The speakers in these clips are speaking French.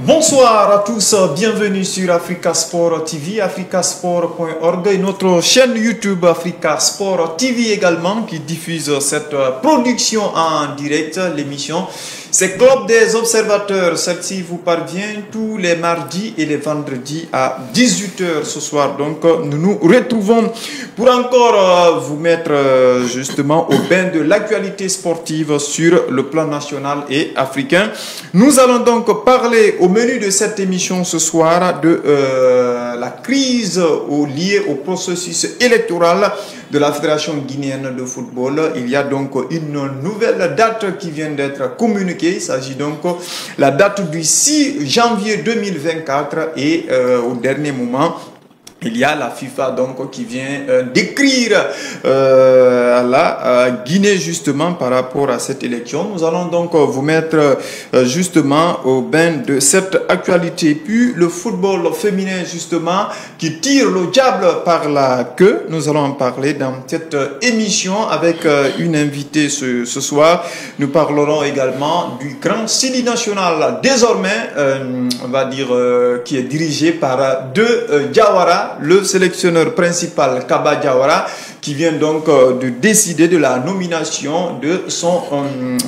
Bonsoir à tous, bienvenue sur Africa Sport TV, africasport.org et notre chaîne YouTube Africa Sport TV également qui diffuse cette production en direct, l'émission. C'est Club des observateurs, celle-ci vous parvient tous les mardis et les vendredis à 18 h ce soir. Donc nous nous retrouvons pour encore vous mettre justement au bain de l'actualité sportive sur le plan national et africain. Nous allons donc parler au menu de cette émission ce soir de la crise liée au processus électoral de la Fédération guinéenne de football. Il y a donc une nouvelle date qui vient d'être communiquée. Il s'agit donc de la date du 6 janvier 2024 et au dernier moment, il y a la FIFA donc qui vient d'écrire à la Guinée justement par rapport à cette élection. Nous allons donc vous mettre justement au bain de cette actualité. Puis le football féminin justement qui tire le diable par la queue. Nous allons en parler dans cette émission avec une invitée ce soir. Nous parlerons également du Grand Sili National désormais, on va dire, qui est dirigé par Diawara, le sélectionneur principal Kaba Diawara, qui vient donc de décider de la nomination de son,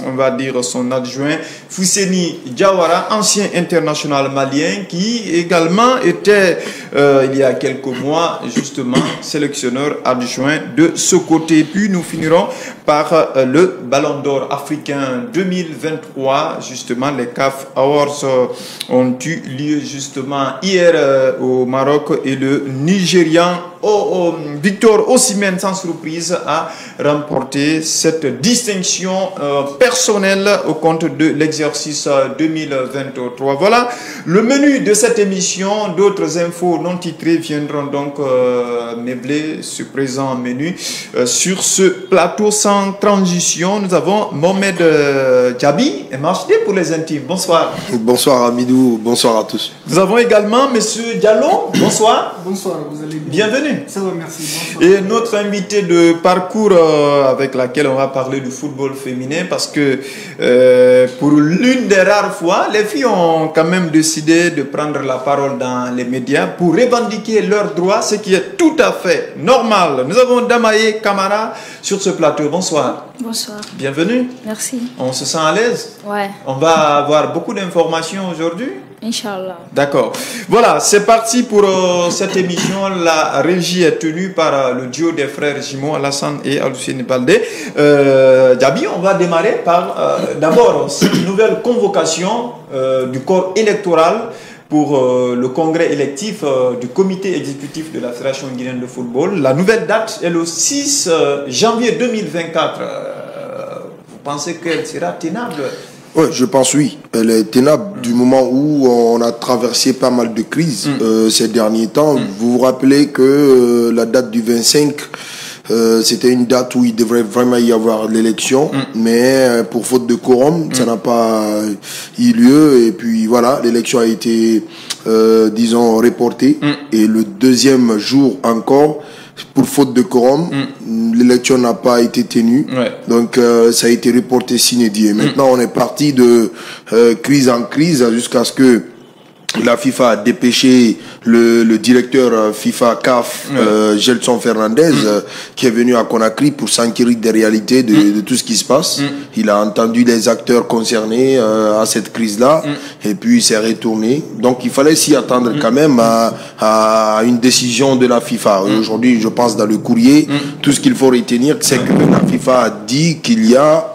on va dire, son adjoint Fousseni Diawara, ancien international malien, qui également était, il y a quelques mois, justement, sélectionneur adjoint de ce côté. Puis nous finirons par le Ballon d'Or africain 2023. Justement, les CAF Awards ont eu lieu justement hier au Maroc et le Nigérian Victor Osimhen, sans surprise, a remporté cette distinction personnelle au compte de l'exercice 2023. Voilà le menu de cette émission. D'autres infos non titrées viendront donc meubler ce présent menu. Sur ce plateau sans transition, nous avons Mohamed Djabi, MHD pour les intimes. Bonsoir. Bonsoir Amidou, bonsoir à tous. Nous avons également Monsieur Diallo. Bonsoir. Bonsoir, vous allez bien? Bienvenue. Ça va, merci. Bonsoir. Et notre invité de parcours avec laquelle on va parler du football féminin, parce que pour l'une des rares fois, les filles ont quand même décidé de prendre la parole dans les médias pour revendiquer leurs droits, ce qui est tout à fait normal. Nous avons Damaye Kamara sur ce plateau. Bonsoir. Bonsoir. Bienvenue. Merci. On se sent à l'aise? Ouais. On va avoir beaucoup d'informations aujourd'hui. Inch'Allah. D'accord. Voilà, c'est parti pour cette émission. La régie est tenue par le duo des frères Jimo, Alassane et Alucine Baldé. Djabi, on va démarrer par d'abord cette nouvelle convocation du corps électoral pour le congrès électif du comité exécutif de la Fédération guinéenne de football. La nouvelle date est le 6 janvier 2024. Vous pensez qu'elle sera tenable? Oui, je pense oui. Elle est tenable du moment où on a traversé pas mal de crises ces derniers temps. Vous vous rappelez que la date du 25, c'était une date où il devrait vraiment y avoir l'élection, mais pour faute de quorum, ça n'a pas eu lieu. Et puis voilà, l'élection a été, disons, reportée. Et le deuxième jour encore, pour faute de quorum, l'élection n'a pas été tenue. Donc ça a été reporté sine die. Maintenant on est parti de crise en crise jusqu'à ce que la FIFA a dépêché le directeur FIFA CAF, Gelson Fernandez, qui est venu à Conakry pour s'enquérir des réalités de tout ce qui se passe. Il a entendu les acteurs concernés à cette crise-là, et puis il s'est retourné. Donc il fallait s'y attendre quand même à une décision de la FIFA. Aujourd'hui, je pense dans le courrier, tout ce qu'il faut retenir, c'est que la FIFA a dit qu'il y a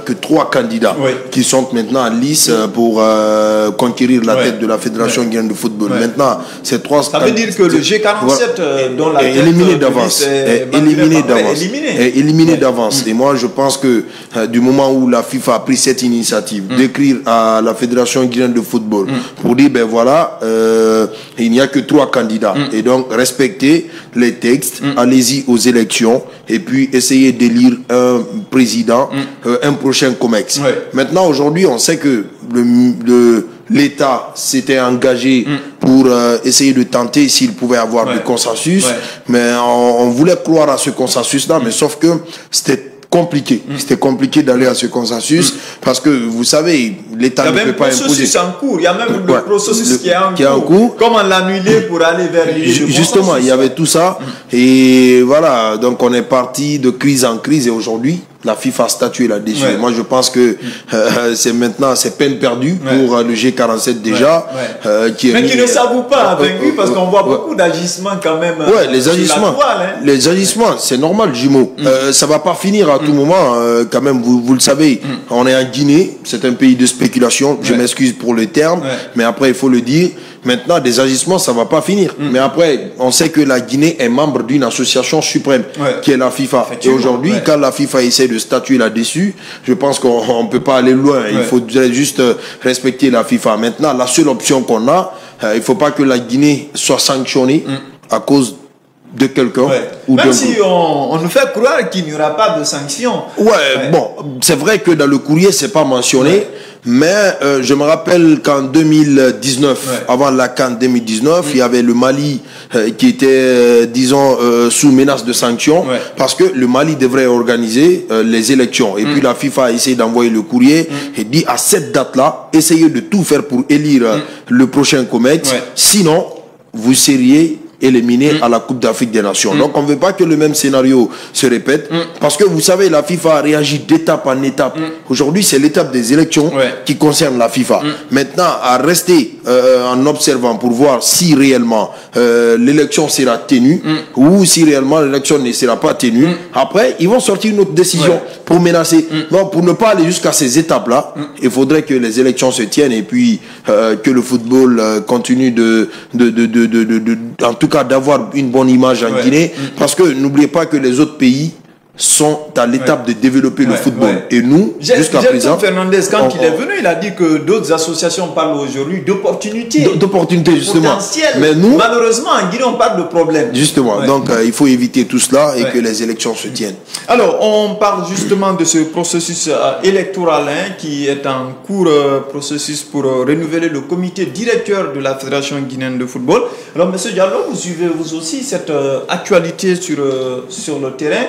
que 3 candidats qui sont maintenant en lice pour conquérir la tête de la Fédération guinéenne de football. Maintenant, ces 3... Ça veut dire que le G47 dont la est éliminé d'avance. Éliminé d'avance. Et moi, je pense que du moment où la FIFA a pris cette initiative d'écrire à la Fédération guinéenne de football pour dire, ben voilà, il n'y a que 3 candidats. Et donc, respectez les textes, allez-y aux élections, et puis essayez d'élire un président, un prochain COMEX. Maintenant, aujourd'hui, on sait que l'État s'était engagé pour essayer de tenter s'il pouvait avoir du consensus, mais on voulait croire à ce consensus-là, mais sauf que c'était compliqué. C'était compliqué d'aller à ce consensus parce que, vous savez, l'État ne peut pas imposer. Il y a même un processus en cours. Il y a même le processus qui est en cours. Comment l'annuler pour aller vers l'idée de Justement, il y avait tout ça. Et voilà, donc on est parti de crise en crise et aujourd'hui, la FIFA a statué là-dessus. Moi, je pense que c'est maintenant, c'est peine perdue pour le G47 déjà. Mais qui ne s'avoue pas vaincu parce qu'on voit beaucoup d'agissements quand même. Les agissements. Les agissements, c'est normal, jumeau. Ça va pas finir à tout moment. Quand même, vous le savez, on est en Guinée. C'est un pays de spéculation. Je m'excuse pour le terme. Mais après, il faut le dire. Maintenant, des agissements, ça va pas finir. Mais après, on sait que la Guinée est membre d'une association suprême qui est la FIFA. Et aujourd'hui, quand la FIFA essaie de statuer là-dessus, je pense qu'on ne peut pas aller loin. Il faut juste respecter la FIFA. Maintenant, la seule option qu'on a, il ne faut pas que la Guinée soit sanctionnée à cause de quelqu'un. Même si on nous fait croire qu'il n'y aura pas de sanctions. Bon, c'est vrai que dans le courrier, c'est pas mentionné. Mais je me rappelle qu'en 2019, avant la CAN 2019, il y avait le Mali qui était, disons, sous menace de sanctions parce que le Mali devrait organiser les élections. Et puis la FIFA a essayé d'envoyer le courrier et dit à cette date-là, essayez de tout faire pour élire le prochain COMEX. Sinon, vous seriez éliminé à la Coupe d'Afrique des Nations. Donc on ne veut pas que le même scénario se répète parce que vous savez, la FIFA a réagi d'étape en étape. Aujourd'hui, c'est l'étape des élections qui concerne la FIFA. Maintenant, à rester en observant pour voir si réellement l'élection sera tenue ou si réellement l'élection ne sera pas tenue. Après, ils vont sortir une autre décision pour menacer. Donc, pour ne pas aller jusqu'à ces étapes-là, il faudrait que les élections se tiennent et puis que le football continue en tout cas d'avoir une bonne image en Guinée, parce que n'oubliez pas que les autres pays sont à l'étape de développer le football. Et nous, jusqu'à présent... Fernandez, quand il est venu, il a dit que d'autres associations parlent aujourd'hui d'opportunités. D'opportunités, justement. Mais nous, malheureusement, en Guinée, on parle de problèmes. Justement. Donc, il faut éviter tout cela et que les élections se tiennent. Alors, on parle justement de ce processus électoral qui est en cours, processus pour renouveler le comité directeur de la Fédération guinéenne de football. Alors, M. Diallo, vous suivez vous aussi cette actualité sur le terrain.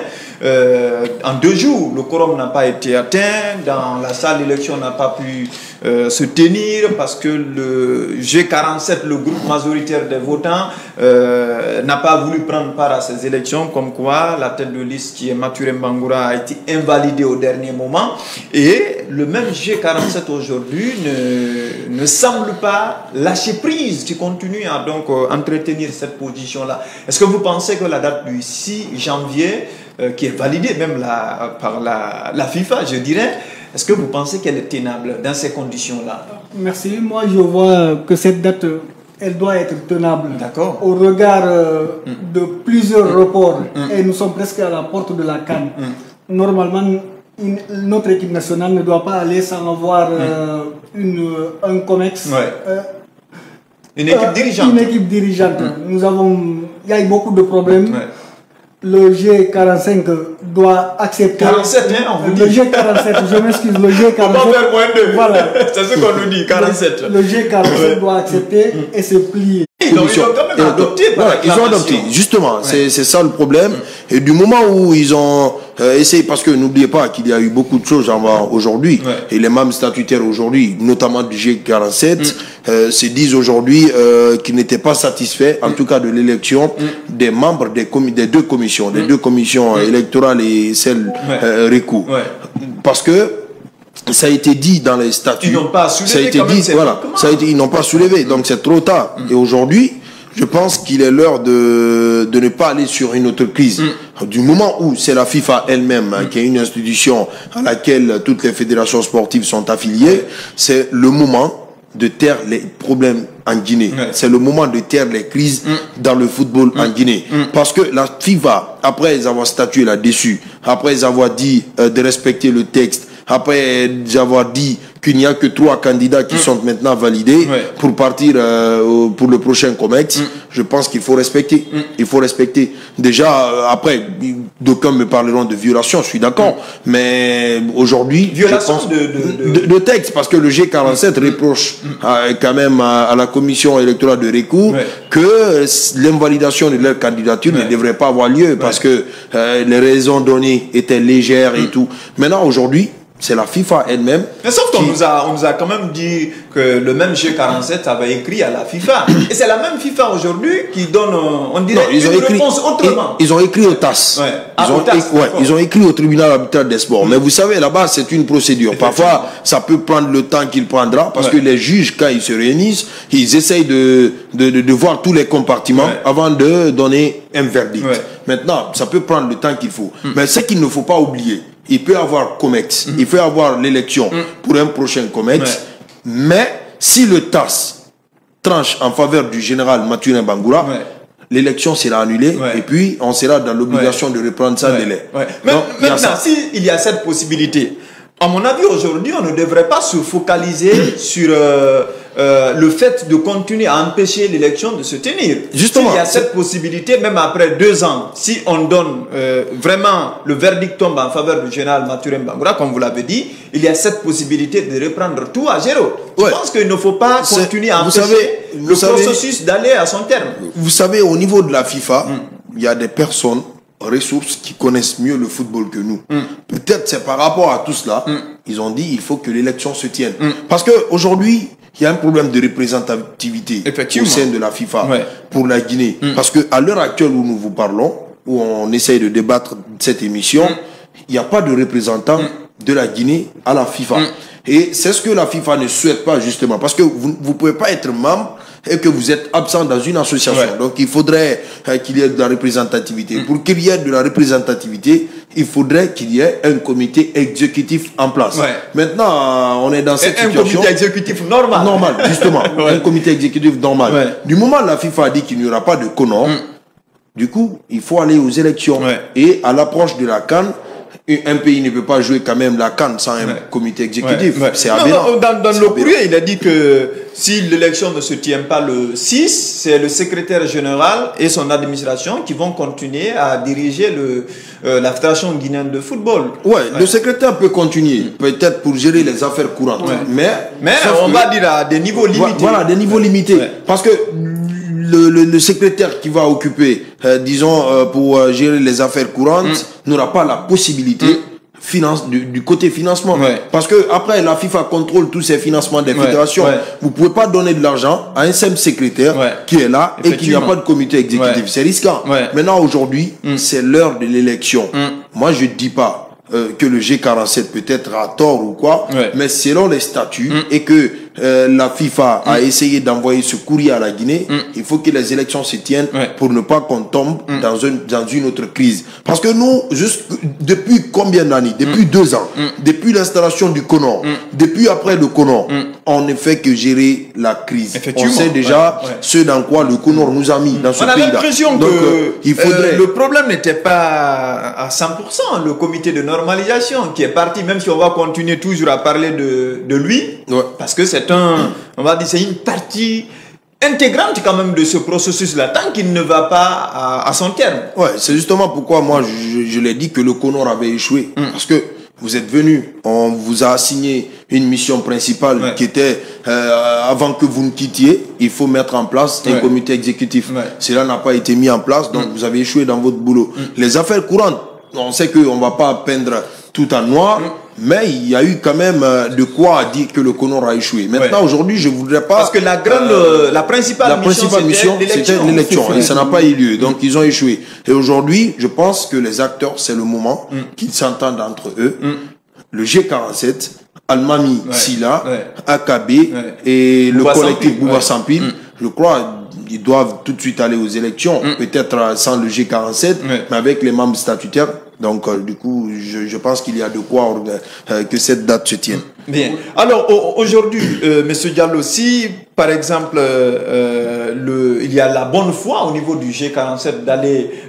En 2 jours, le quorum n'a pas été atteint. Dans la salle d'élection, n'a pas pu se tenir parce que le G47, le groupe majoritaire des votants, n'a pas voulu prendre part à ces élections. Comme quoi, la tête de liste qui est Maturé Bangoura a été invalidée au dernier moment. Et le même G47 aujourd'hui ne semble pas lâcher prise, qui continue à donc entretenir cette position-là. Est-ce que vous pensez que la date du 6 janvier qui est validée même par la FIFA, je dirais, est-ce que vous pensez qu'elle est tenable dans ces conditions-là? Merci. Moi, je vois que cette date, elle doit être tenable. D'accord. Au regard de plusieurs reports, et nous sommes presque à la porte de la CAN. Normalement, notre équipe nationale ne doit pas aller sans avoir un COMEX. Une équipe dirigeante. Une équipe dirigeante. Il y a eu beaucoup de problèmes. Le G45 doit accepter. 47, hein, on vous dit. Le G47, je m'excuse, le G47. On va faire moins de. Voilà. C'est ce qu'on nous dit, 47. Le G47 doit accepter et se plier. Ils ont quand même adopté. Ils ont adopté, justement, c'est ça le problème. Et du moment où ils ont essayé, parce que n'oubliez pas qu'il y a eu beaucoup de choses aujourd'hui, et les membres statutaires aujourd'hui, notamment du G47, se disent aujourd'hui qu'ils n'étaient pas satisfaits, en tout cas de l'élection des membres des deux commissions, électorales et celle recours. Parce que ça a été dit dans les statuts. Ils n'ont pas soulevé. Ça a été dit, voilà. Ils n'ont pas soulevé. Donc c'est trop tard. Et aujourd'hui, je pense qu'il est l'heure de ne pas aller sur une autre crise. Du moment où c'est la FIFA elle-même, qui est une institution à laquelle toutes les fédérations sportives sont affiliées, c'est le moment de taire les problèmes en Guinée. C'est le moment de taire les crises dans le football en Guinée. Parce que la FIFA, après avoir statué là-dessus, après avoir dit de respecter le texte, après avoir dit qu'il n'y a que 3 candidats qui sont maintenant validés pour partir pour le prochain COMEX, je pense qu'il faut respecter. Il faut respecter. Déjà, après, d'aucuns me parleront de violation, je suis d'accord, mais aujourd'hui, violation de texte, parce que le G47 reproche quand même à la commission électorale de recours que l'invalidation de leur candidature ne devrait pas avoir lieu parce que les raisons données étaient légères et tout. Maintenant, aujourd'hui, c'est la FIFA elle-même. Mais sauf qu'on nous a quand même dit que le même G47 avait écrit à la FIFA. Et c'est la même FIFA aujourd'hui qui donne, on dirait, une réponse autrement. Ils ont écrit au TAS. Ils ont écrit au tribunal arbitral des sports. Mais vous savez, là-bas, c'est une procédure. Parfois, ça peut prendre le temps qu'il prendra parce que les juges, quand ils se réunissent, ils essayent de voir tous les compartiments avant de donner un verdict. Maintenant, ça peut prendre le temps qu'il faut. Mais ce qu'il ne faut pas oublier, il peut y avoir COMEX, il peut y avoir l'élection pour un prochain COMEX, mais si le TAS tranche en faveur du général Mathurin Bangoura, l'élection sera annulée et puis on sera dans l'obligation de reprendre ça délai. Maintenant, s'il y a cette possibilité, à mon avis, aujourd'hui, on ne devrait pas se focaliser sur le fait de continuer à empêcher l'élection de se tenir. Justement. S'il y a cette possibilité, même après 2 ans, si on donne vraiment le verdict tombe en faveur du général Mathurin Bangoura, comme vous l'avez dit, il y a cette possibilité de reprendre tout à zéro. Je pense qu'il ne faut pas continuer à empêcher le processus d'aller à son terme. Vous savez, au niveau de la FIFA, il y a des personnes ressources qui connaissent mieux le football que nous. Peut-être c'est par rapport à tout cela, ils ont dit il faut que l'élection se tienne. Parce qu'aujourd'hui, il y a un problème de représentativité au sein de la FIFA pour la Guinée. Parce qu'à l'heure actuelle où nous vous parlons, où on essaye de débattre cette émission, il n'y a pas de représentant de la Guinée à la FIFA. Et c'est ce que la FIFA ne souhaite pas justement. Parce que vous ne pouvez pas être membre et que vous êtes absent dans une association. Donc il faudrait qu'il y ait de la représentativité. Pour qu'il y ait de la représentativité, il faudrait qu'il y ait un comité exécutif en place. Maintenant, on est dans cette situation. Un comité exécutif normal. Normal, justement. Un comité exécutif normal. Du moment où la FIFA a dit qu'il n'y aura pas de CONOR, du coup, il faut aller aux élections. Et à l'approche de la CAN, un pays ne peut pas jouer quand même la CAN sans un comité exécutif. C'est aberrant. Dans le courrier, il a dit que si l'élection ne se tient pas le 6, c'est le secrétaire général et son administration qui vont continuer à diriger la Fédération guinéenne de football. Le secrétaire peut continuer, peut-être pour gérer les affaires courantes. Mais on va dire à des niveaux limités. Voilà, des niveaux limités. Parce que le secrétaire qui va occuper, disons, pour gérer les affaires courantes, n'aura pas la possibilité du côté financement. Parce que après, la FIFA contrôle tous ces financements des fédérations. Vous ne pouvez pas donner de l'argent à un simple secrétaire qui est là et qu'il n'y a pas de comité exécutif. C'est risquant. Maintenant, aujourd'hui, c'est l'heure de l'élection. Moi, je ne dis pas que le G47 peut-être a tort ou quoi, mais selon les statuts et que la FIFA a essayé d'envoyer ce courrier à la Guinée, il faut que les élections se tiennent pour ne pas qu'on tombe dans une autre crise. Parce que nous, depuis combien d'années? Depuis 2 ans, depuis l'installation du CONOR, depuis après le CONOR, on ne fait que gérer la crise. On sait déjà ce dans quoi le CONOR nous a mis dans ce pays-là. On a l'impression que le problème n'était pas à 100%. Le comité de normalisation qui est parti, même si on va continuer toujours à parler de lui, parce que c'est on va dire, c'est une partie intégrante quand même de ce processus-là, tant qu'il ne va pas à son terme. C'est justement pourquoi moi je l'ai dit que le CONOR avait échoué. Parce que vous êtes venu, on vous a assigné une mission principale qui était, avant que vous ne quittiez, il faut mettre en place un comité exécutif. Cela n'a pas été mis en place, donc vous avez échoué dans votre boulot. Les affaires courantes, on sait qu'on ne va pas peindre tout en noir, mais il y a eu quand même de quoi dire que le CONOR a échoué. Maintenant, aujourd'hui, je ne voudrais pas... Parce que la principale mission, c'était l'élection. Et ça n'a pas eu lieu. Donc, ils ont échoué. Et aujourd'hui, je pense que les acteurs, c'est le moment qu'ils s'entendent entre eux. Le G47, Almami Silla, AKB et le collectif Bouba Sampil, je crois... Ils doivent tout de suite aller aux élections, peut-être sans le G47, mais avec les membres statutaires. Donc, du coup, je pense qu'il y a de quoi que cette date se tienne. Bien. Alors, aujourd'hui, M. Diallo, si, par exemple, il y a la bonne foi au niveau du G47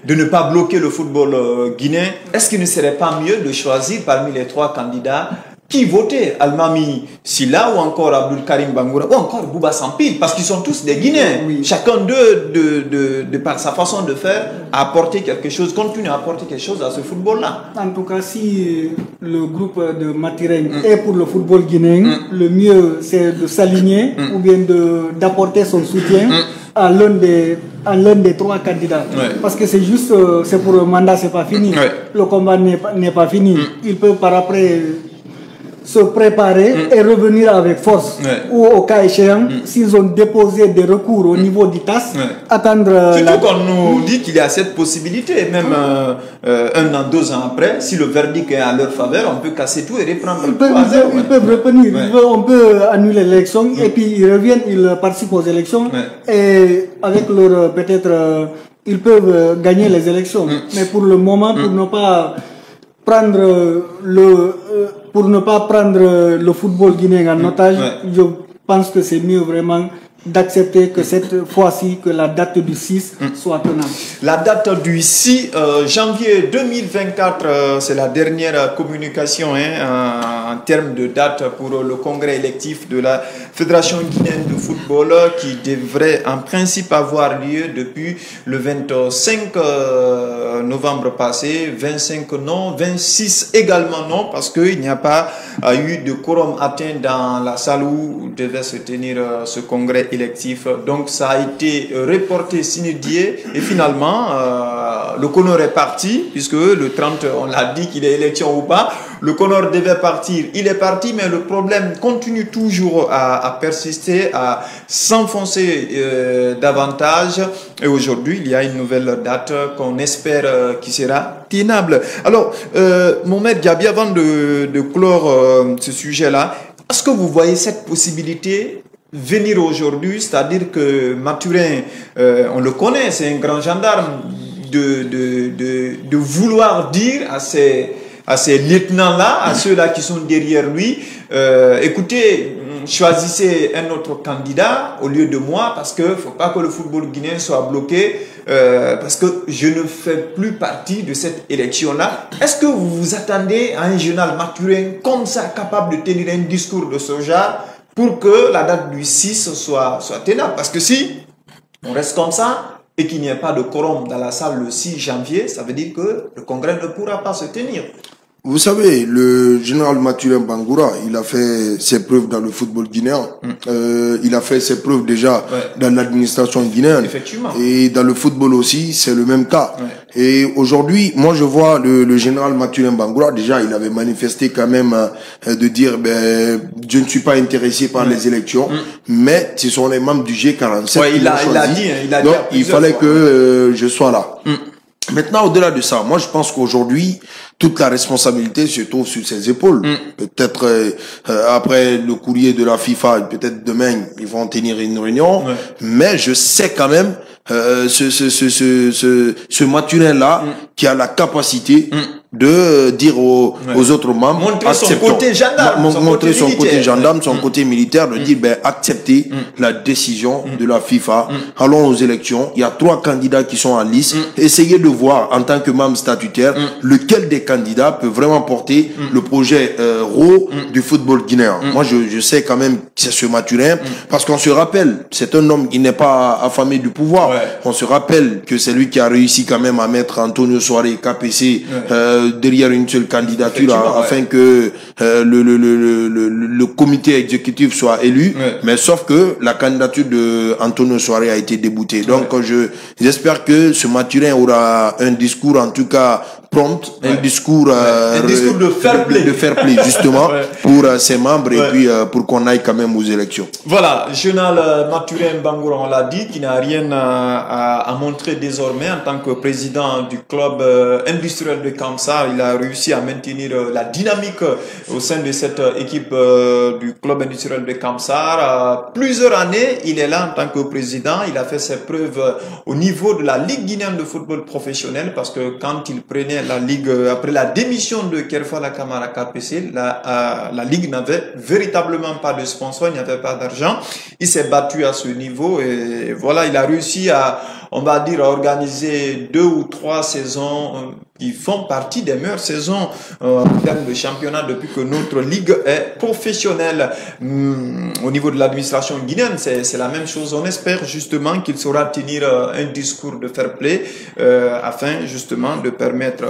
de ne pas bloquer le football guinéen, est-ce qu'il ne serait pas mieux de choisir parmi les 3 candidats qui votait Almami Silla ou encore Abdul Karim Bangoura ou encore Bouba Sampil, parce qu'ils sont tous des Guinéens. Oui. Chacun d'eux, de par sa façon de faire, a apporté quelque chose, continue à apporter quelque chose à ce football-là. En tout cas, si le groupe de Maturin est pour le football guinéen, le mieux c'est de s'aligner ou bien d'apporter son soutien à l'un des trois candidats. Ouais. Parce que c'est juste, c'est pour le mandat, c'est pas fini. Ouais. Le combat n'est pas fini. Il peut par après se préparer et revenir avec force. Ouais. Ou au cas échéant, s'ils ont déposé des recours au niveau du TAS, attendre... Surtout qu'on nous dit qu'il y a cette possibilité, même 1 an, 2 ans après, si le verdict est en leur faveur, on peut casser tout et reprendre le 3-0. Ils peuvent revenir. Ouais. On peut annuler l'élection et puis ils reviennent, ils participent aux élections et avec leur peut-être ils peuvent gagner les élections. Mais pour le moment, pour ne pas prendre le football guinéen en otage, je pense que c'est mieux vraiment d'accepter que cette fois-ci, que la date du 6 soit tenable. La date du 6 janvier 2024, c'est la dernière communication en termes de date pour le congrès électif de la Fédération guinéenne de football qui devrait en principe avoir lieu depuis le 25 novembre passé, 25 non, 26 également non, parce qu'il n'y a pas eu de quorum atteint dans la salle où devait se tenir ce congrès électif. Donc ça a été reporté sine die et finalement le Conor est parti, puisque le 30 on l'a dit qu'il est élection ou pas, le Conor devait partir, il est parti, mais le problème continue toujours à persister, à s'enfoncer davantage, et aujourd'hui il y a une nouvelle date qu'on espère qui sera tenable. Alors Mohamed Diaby, avant de clore ce sujet là, est-ce que vous voyez cette possibilité venir aujourd'hui, c'est-à-dire que Maturin, on le connaît, c'est un grand gendarme, de vouloir dire à ces lieutenants-là, à ceux-là qui sont derrière lui, écoutez, choisissez un autre candidat au lieu de moi, parce que faut pas que le football guinéen soit bloqué, parce que je ne fais plus partie de cette élection-là. Est-ce que vous vous attendez à un général Maturin comme ça, capable de tenir un discours de ce genre, pour que la date du 6 soit tenable? Parce que si on reste comme ça et qu'il n'y ait pas de quorum dans la salle le 6 janvier, ça veut dire que le congrès ne pourra pas se tenir. Vous savez, le général Maturin Bangoura, il a fait ses preuves dans le football guinéen. Il a fait ses preuves déjà dans l'administration guinéenne. Effectivement. Et dans le football aussi, c'est le même cas. Et aujourd'hui, moi je vois le général Maturin Bangoura, déjà il avait manifesté quand même de dire, je ne suis pas intéressé par les élections, mais ce sont les membres du G47 qui l'ont choisi. Donc il fallait que je sois là. Maintenant, au-delà de ça, moi je pense qu'aujourd'hui, toute la responsabilité se trouve sur ses épaules. Peut-être après le courrier de la FIFA, peut-être demain, ils vont tenir une réunion. Mais je sais quand même ce Maturin-là qui a la capacité de dire aux autres membres, montrer son côté gendarme, son côté militaire, de dire, acceptez la décision de la FIFA, allons aux élections, il y a 3 candidats qui sont en lice, essayez de voir en tant que membre statutaire, lequel des candidats peut vraiment porter le projet RAW du football guinéen. Moi, je sais quand même que c'est ce Maturin, parce qu'on se rappelle, c'est un homme qui n'est pas affamé du pouvoir. On se rappelle que c'est lui qui a réussi quand même à mettre Antonio Soare KPC derrière une seule candidature afin que le comité exécutif soit élu, mais sauf que la candidature de Antonio Soare a été déboutée. Donc j'espère que ce Maturin aura un discours en tout cas prompt, un discours de fair play, justement pour ses membres et puis pour qu'on aille quand même aux élections. Voilà, général Maturin Bangoura, on l'a dit, qui n'a rien à montrer désormais en tant que président du club industriel de Kamsar. Il a réussi à maintenir la dynamique au sein de cette équipe du club industriel de Kamsar. Plusieurs années, il est là en tant que président. Il a fait ses preuves au niveau de la Ligue guinéenne de football professionnel, parce que quand il prenait la Ligue, après la démission de Kerfala Kamara KPC, la Ligue n'avait véritablement pas de sponsor, il n'y avait pas d'argent. Il s'est battu à ce niveau et voilà, il a réussi à, on va dire, à organiser 2 ou 3 saisons qui font partie des meilleures saisons en termes de championnat depuis que notre ligue est professionnelle. Au niveau de l'administration guinéenne, c'est la même chose. On espère justement qu'il saura tenir un discours de fair play afin justement de permettre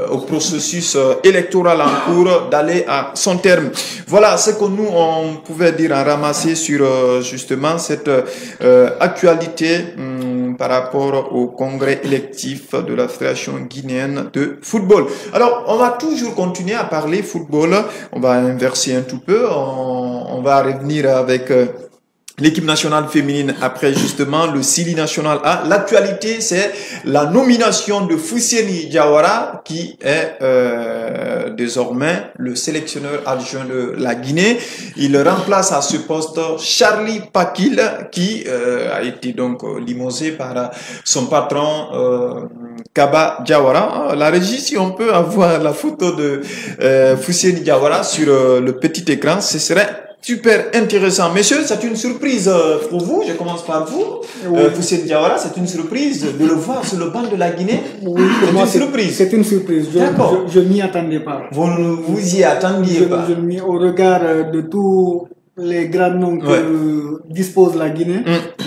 au processus électoral en cours d'aller à son terme. Voilà ce que nous on pouvait dire en ramasser sur justement cette actualité par rapport au congrès électif de la Fédération guinéenne de football. Alors, on va toujours continuer à parler football. On va inverser un tout peu. On va revenir avec l'équipe nationale féminine après justement le Sili National A. L'actualité, c'est la nomination de Fousseni Diawara qui est désormais le sélectionneur adjoint de la Guinée. Il remplace à ce poste Charlie Pakil qui a été donc limogé par son patron Kaba Diawara. La régie, si on peut avoir la photo de Fousseni Diawara sur le petit écran, ce serait super intéressant. Messieurs, c'est une surprise pour vous. Je commence par vous. Oui. Fousseni Diawara, c'est une surprise de le voir sur le banc de la Guinée. Oui, pour moi, c'est une surprise. C'est une surprise. Je m'y attendais pas. Vous y attendiez pas. Au regard de tous les grands noms que dispose la Guinée,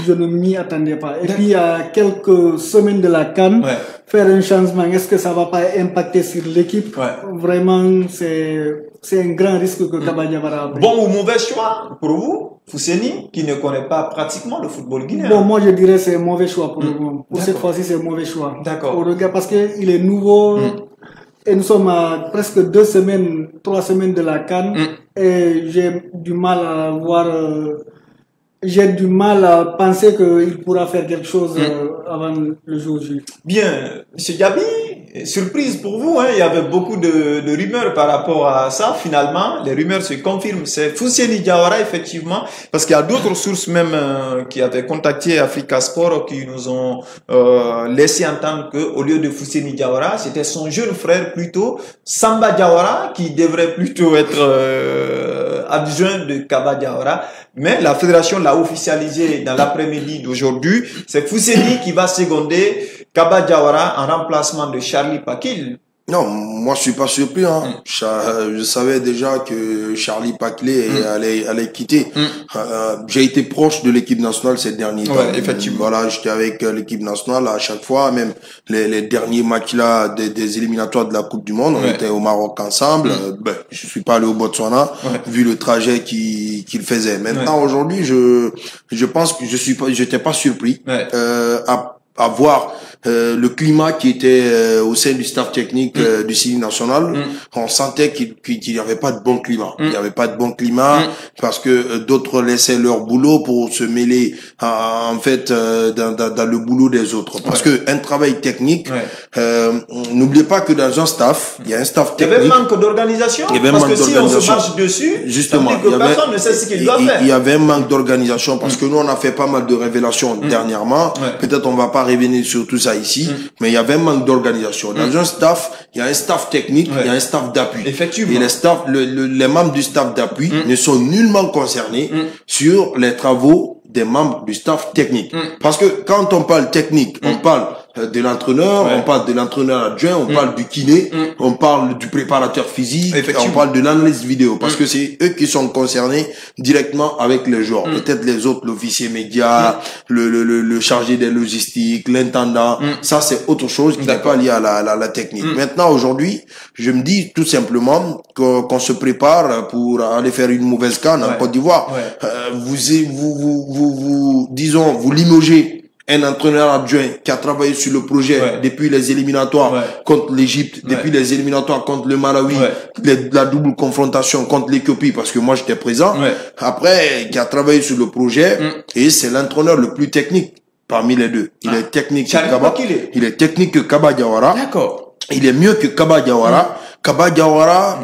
je ne m'y attendais pas. Et puis, il y a quelques semaines de la CAN, faire un changement, est-ce que ça va pas impacter sur l'équipe? Vraiment, c'est un grand risque que Kaba Diawara a pris. Bon ou mauvais choix pour vous, Fousseni, qui ne connaît pas pratiquement le football guinéen? Bon, moi je dirais c'est un mauvais choix pour le moment. Pour cette fois-ci, c'est un mauvais choix. D'accord. Au regard, parce qu'il est nouveau et nous sommes à presque 3 semaines de la CAN et j'ai du mal à voir. J'ai du mal à penser qu'il pourra faire quelque chose avant le jour J. Bien, M. Gabi, surprise pour vous, hein? Il y avait beaucoup de rumeurs par rapport à ça. Finalement, les rumeurs se confirment. C'est Fousseni Diawara, effectivement, parce qu'il y a d'autres sources même qui avaient contacté Africa Sport qui nous ont laissé entendre qu'au lieu de Fousseni Diawara, c'était son jeune frère plutôt, Samba Diawara, qui devrait plutôt être adjoint de Kaba Diawara. Mais la fédération l'a officialisé dans l'après-midi d'aujourd'hui. C'est Fousseni qui va seconder Kaba Diawara en remplacement de Charlie Pakil. Non, moi je suis pas surpris. Hein. Je savais déjà que Charlie Pakilé allait quitter. J'ai été proche de l'équipe nationale ces derniers temps. Effectivement. Voilà, j'étais avec l'équipe nationale à chaque fois, même les derniers matchs là des éliminatoires de la Coupe du Monde. On était au Maroc ensemble. Je suis pas allé au Botswana vu le trajet qu'il faisait. Maintenant aujourd'hui, je pense que j'étais pas surpris à voir le climat qui était au sein du staff technique du Sili National. On sentait qu'il n'y avait pas de bon climat. Il n'y avait pas de bon climat parce que d'autres laissaient leur boulot pour se mêler en fait dans le boulot des autres. Parce que un travail technique, n'oubliez pas que dans un staff, il y a un staff technique. Il y avait un manque d'organisation. Parce que si on se marche dessus, justement, personne ne sait ce qu'il doit faire. Il y avait un manque d'organisation parce que nous on a fait pas mal de révélations dernièrement. Peut-être on va pas revenir sur tout ça ici, mais il y avait un manque d'organisation. Dans un staff, il y a un staff technique, il y a un staff d'appui. Effectivement. Et les membres du staff d'appui ne sont nullement concernés sur les travaux des membres du staff technique. Parce que quand on parle technique, on parle de l'entraîneur, on parle de l'entraîneur adjoint, on parle du kiné, on parle du préparateur physique, on parle de l'analyse vidéo, parce que c'est eux qui sont concernés directement avec les joueurs. Peut-être les autres, l'officier média, le chargé des logistiques, l'intendant, ça c'est autre chose qui n'est pas lié à la technique. Maintenant, aujourd'hui, je me dis tout simplement qu'on se prépare pour aller faire une mauvaise CAN en Côte d'Ivoire. Disons, vous limogez un entraîneur adjoint qui a travaillé sur le projet depuis les éliminatoires contre l'Égypte, depuis les éliminatoires contre le Malawi, la double confrontation contre l'Éthiopie, parce que moi j'étais présent. Après, qui a travaillé sur le projet, et c'est l'entraîneur le plus technique parmi les deux. Il est technique que Kaba. Il est technique que Kaba Diawara. D'accord. Il est mieux que Kaba Diawara. Kaba Diawara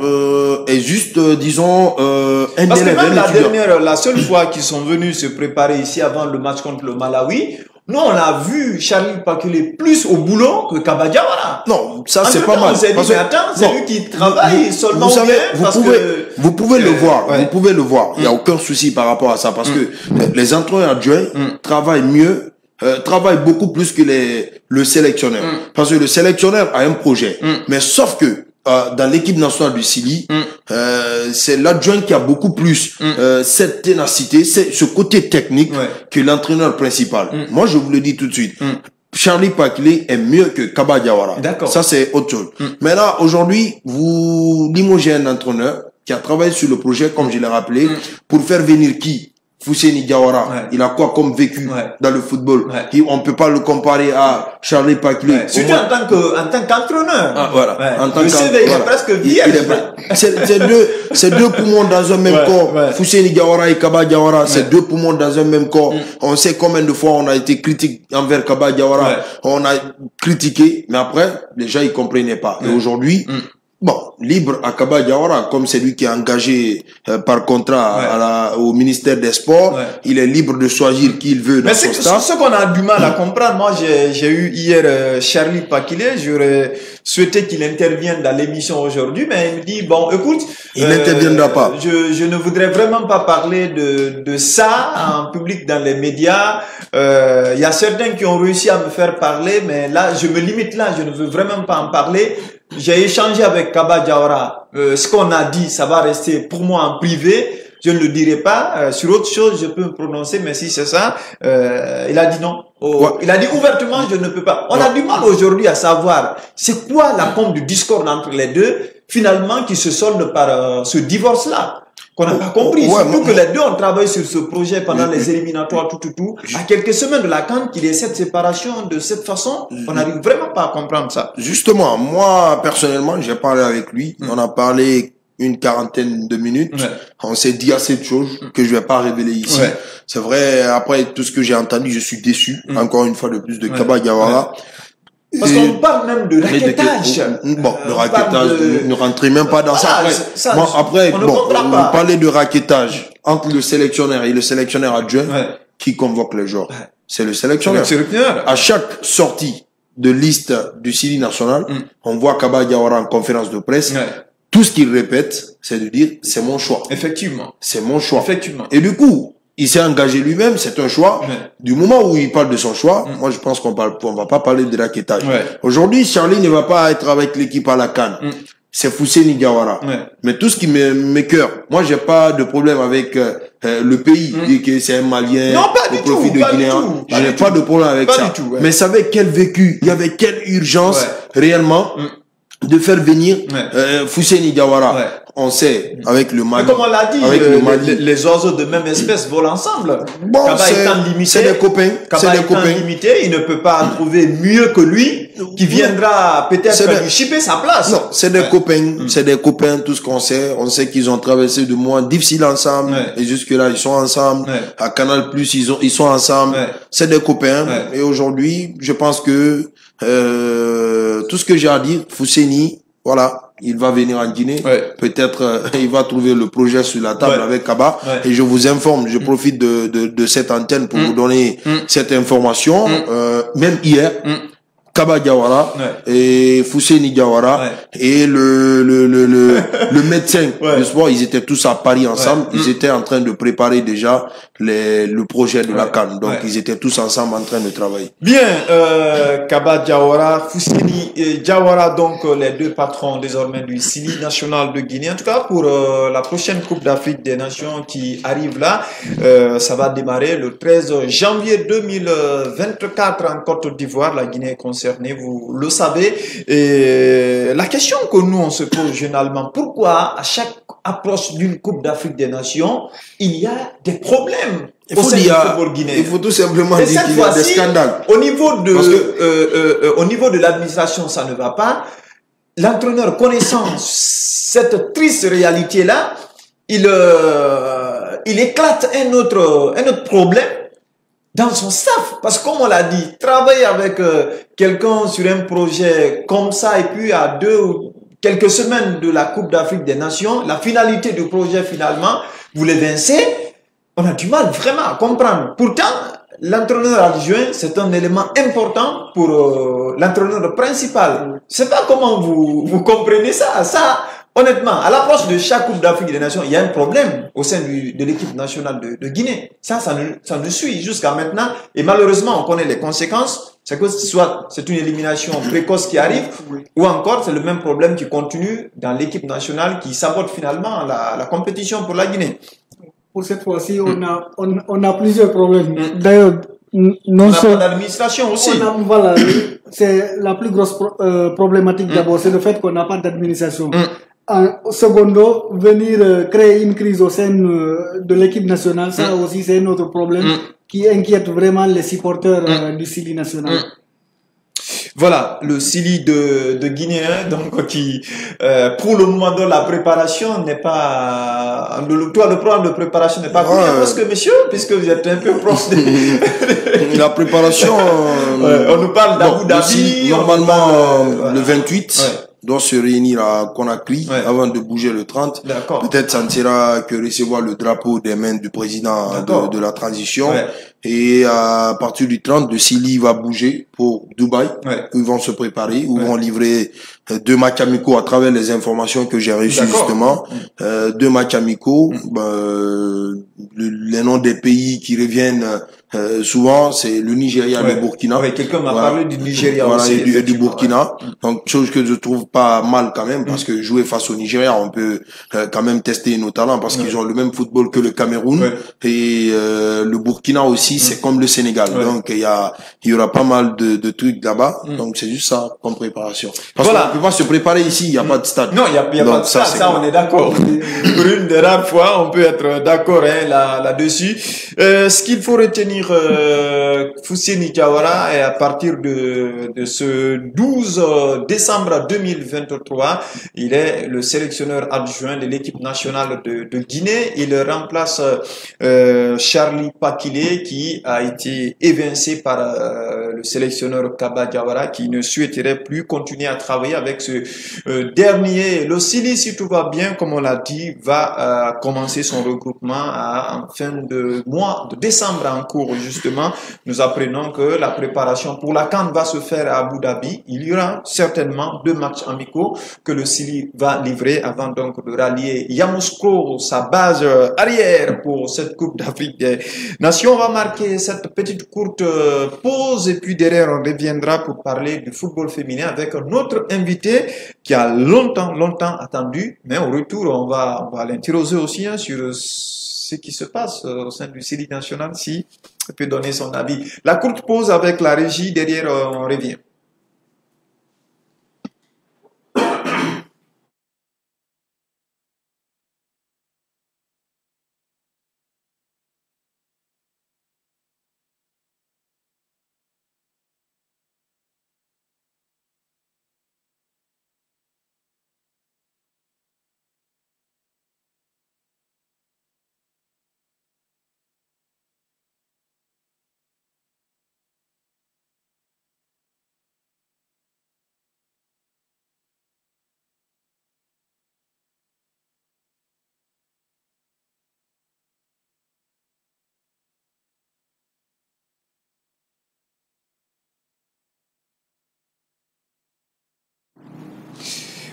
est juste, disons, un parce élève. Parce que même la seule fois qu'ils sont venus se préparer ici avant le match contre le Malawi, nous, on a vu Charlie Pakilé plus au boulot que Kaba Diawara. Non, ça c'est pas mal. Parce que attends, c'est lui qui travaille seulement vous savez, bien. Vous pouvez le voir. Vous pouvez le voir. Il n'y a aucun souci par rapport à ça. Parce que les entraîneurs adjoints travaillent mieux, travaillent beaucoup plus que le sélectionneur. Parce que le sélectionneur a un projet. Mais sauf que dans l'équipe nationale du Chili, c'est l'adjoint qui a beaucoup plus cette ténacité, ce côté technique que l'entraîneur principal. Moi, je vous le dis tout de suite. Charlie Pakile est mieux que Kaba Diawara. Ça, c'est autre chose. Mais là, aujourd'hui, vous limogez un entraîneur qui a travaillé sur le projet, comme je l'ai rappelé, pour faire venir qui? Fousséni Diawara, il a quoi comme vécu dans le football? On peut pas le comparer à Charlie Pakile. Surtout en tant qu'entraîneur. Voilà. En tant il est presque vierge. C'est deux poumons dans un même corps. Fousséni Diawara et Kaba Diawara, c'est deux poumons dans un même corps. On sait combien de fois on a été critique envers Kaba Diawara. On a critiqué, mais après, les gens ils comprenaient pas. Et aujourd'hui, bon, libre à Kaba Diawara, comme c'est lui qui est engagé par contrat au ministère des Sports, il est libre de choisir qui il veut dans son staff. Mais c'est ce qu'on a du mal à comprendre. Moi, j'ai eu hier Charlie Pakile, j'aurais souhaité qu'il intervienne dans l'émission aujourd'hui, mais il me dit, bon, écoute, il n'interviendra pas. Je ne voudrais vraiment pas parler de ça en public dans les médias. Il y a certains qui ont réussi à me faire parler, mais là, je me limite là, je ne veux vraiment pas en parler. J'ai échangé avec Kaba Diawara. Ce qu'on a dit, ça va rester pour moi en privé. Je ne le dirai pas. Sur autre chose, je peux me prononcer, mais si c'est ça, il a dit non. Il a dit ouvertement, je ne peux pas. On a du mal aujourd'hui à savoir c'est quoi la pompe du discorde entre les deux, finalement, qui se solde par ce divorce-là. Qu'on n'a pas compris. Surtout que les deux ont travaillé sur ce projet pendant les éliminatoires, tout. À quelques semaines de la CAN, qu'il y ait cette séparation de cette façon, on n'arrive vraiment pas à comprendre ça. Justement, moi, personnellement, j'ai parlé avec lui. On a parlé une quarantaine de minutes. On s'est dit assez de choses que je vais pas révéler ici. C'est vrai, après tout ce que j'ai entendu, je suis déçu, encore une fois de plus, de Kaba Diawara. Parce qu'on parle même de raquettage. Bon, le raquettage, ne rentrez même pas dans ça. Après, on parlait de raquettage entre le sélectionneur et le sélectionneur adjoint qui convoque les joueurs. C'est le sélectionneur. À chaque sortie de liste du Chili national, on voit Kaba Diawara en conférence de presse. Tout ce qu'il répète, c'est de dire, c'est mon choix. Effectivement. C'est mon choix. Effectivement. Et du coup, il s'est engagé lui-même, c'est un choix. Du moment où il parle de son choix, moi je pense qu'on va pas parler de raquettage. Aujourd'hui, Charlie ne va pas être avec l'équipe à la CAN. C'est Fousséni Diawara. Mais tout ce qui m'écoeure, moi j'ai pas de problème avec le pays, dire que c'est un Malien au profit de Guinéen. Je n'ai pas de problème avec ça. Mais savez quel vécu, il y avait quelle urgence réellement de faire venir Fousséni Diawara. On sait, avec le Mali. Mais comme on l'a dit, les oiseaux de même espèce volent ensemble. Bon, c'est des copains. C'est des copains. Limité, il ne peut pas trouver mieux que lui, qui viendra peut-être lui chipper sa place. Non, c'est des copains. C'est des copains, tout ce qu'on sait. On sait qu'ils ont traversé de moments difficiles ensemble. Et jusque-là, ils sont ensemble. À Canal+, ils sont ensemble. C'est des copains. Et aujourd'hui, je pense que tout ce que j'ai à dire, Fousséni, voilà, il va venir en Guinée. Peut-être il va trouver le projet sur la table avec Kaba. Et je vous informe, je profite de cette antenne pour vous donner cette information. Même hier, Kaba Diawara et Fousséni Diawara et le médecin du sport, ils étaient tous à Paris ensemble. Ils étaient en train de préparer déjà le projet de la CAN. Donc ils étaient tous ensemble en train de travailler. Bien, Kaba Diawara, Fousséni Diawara, donc les deux patrons désormais du Chili national de Guinée. En tout cas, pour la prochaine Coupe d'Afrique des Nations qui arrive là, ça va démarrer le 13 janvier 2024 en Côte d'Ivoire. La Guinée est concernée, vous le savez. Et la question que nous on se pose généralement, pourquoi à chaque approche d'une Coupe d'Afrique des Nations, il y a des problèmes au sein du football guinéen? Il faut tout simplement dire qu'il y a des scandales. Au niveau de l'administration, ça ne va pas. L'entraîneur, connaissant cette triste réalité-là, il éclate un autre problème dans son staff. Parce que comme on l'a dit, travailler avec quelqu'un sur un projet comme ça, et puis à quelques semaines de la Coupe d'Afrique des Nations, la finalité du projet finalement, vous l'évincez, on a du mal vraiment à comprendre. Pourtant, l'entraîneur adjoint, c'est un élément important pour l'entraîneur principal. Je ne sais pas comment vous comprenez ça. Ça, honnêtement, à l'approche de chaque Coupe d'Afrique des Nations, il y a un problème au sein de l'équipe nationale de Guinée. Ça nous suit jusqu'à maintenant. Et malheureusement, on connaît les conséquences. C'est que soit c'est une élimination précoce qui arrive, ou encore c'est le même problème qui continue dans l'équipe nationale qui sabote finalement la compétition pour la Guinée. Pour cette fois-ci, on a plusieurs problèmes. D'ailleurs, on a pas d'administration aussi. Voilà, c'est la plus grosse problématique d'abord, c'est le fait qu'on n'a pas d'administration. En secondo, venir créer une crise au sein de l'équipe nationale, ça aussi c'est un autre problème qui inquiète vraiment les supporters du Sili national. Voilà, le Sili de Guinéens, donc qui, pour le moment de la préparation n'est pas, le programme de préparation n'est pas connu, parce que monsieur, puisque vous êtes un peu proche de la préparation, on nous parle d'Abu Dhabi, normalement le 28. Doit se réunir à Conakry avant de bouger le 30. Peut-être ça ne sera que recevoir le drapeau des mains du président de la transition. Et à partir du 30, le Sili va bouger pour Dubaï, où ils vont se préparer, où ils vont livrer 2 matchs amicaux à travers les informations que j'ai reçues justement. 2 matchs amicaux, les noms des pays qui reviennent souvent, c'est le Nigeria, le Burkina. Quelqu'un m'a parlé du Nigeria aussi. Et du Burkina. Donc, chose que je trouve pas mal quand même, parce que jouer face au Nigeria, on peut quand même tester nos talents, parce qu'ils ont le même football que le Cameroun. Et le Burkina aussi, c'est comme le Sénégal. Donc, il y aura pas mal de trucs là-bas. Donc, c'est juste ça comme préparation. Parce qu'on ne peut pas se préparer ici, il n'y a pas de stade. Non, il y a pas de stade, ça on est d'accord. Pour une des rares fois, on peut être d'accord là-dessus. Ce qu'il faut retenir, Fousseni Diawara, est à partir de ce 12 décembre 2023, il est le sélectionneur adjoint de l'équipe nationale de Guinée. Il remplace Charlie Pakile, qui a été évincé par le sélectionneur Kaba Diawara, qui ne souhaiterait plus continuer à travailler avec ce dernier. Le Sili, si tout va bien, comme on l'a dit, va commencer son regroupement en fin de mois de décembre en cours, justement. Nous apprenons que la préparation pour la CAN va se faire à Abu Dhabi. Il y aura certainement 2 matchs amicaux que le Sili va livrer avant donc de rallier Yamoussoukro, sa base arrière pour cette Coupe d'Afrique des Nations. On va marquer cette petite courte pause et puis derrière on reviendra pour parler du football féminin avec notre invité qui a longtemps attendu, mais au retour on va l'interroger aussi sur ce qui se passe au sein du Sili national, si il peut donner son avis. La courte pause avec la régie, derrière on revient.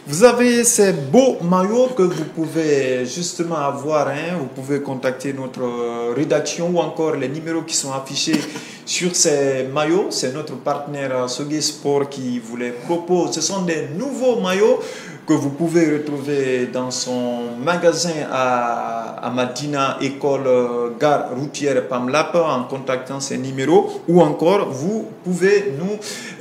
Vous avez ces beaux maillots que vous pouvez justement avoir, vous pouvez contacter notre rédaction ou encore les numéros qui sont affichés sur ces maillots. C'est notre partenaire Sogé Sport qui vous les propose. Ce sont des nouveaux maillots que vous pouvez retrouver dans son magasin à Madina, école gare routière Pamlap, en contactant ces numéros, ou encore vous pouvez nous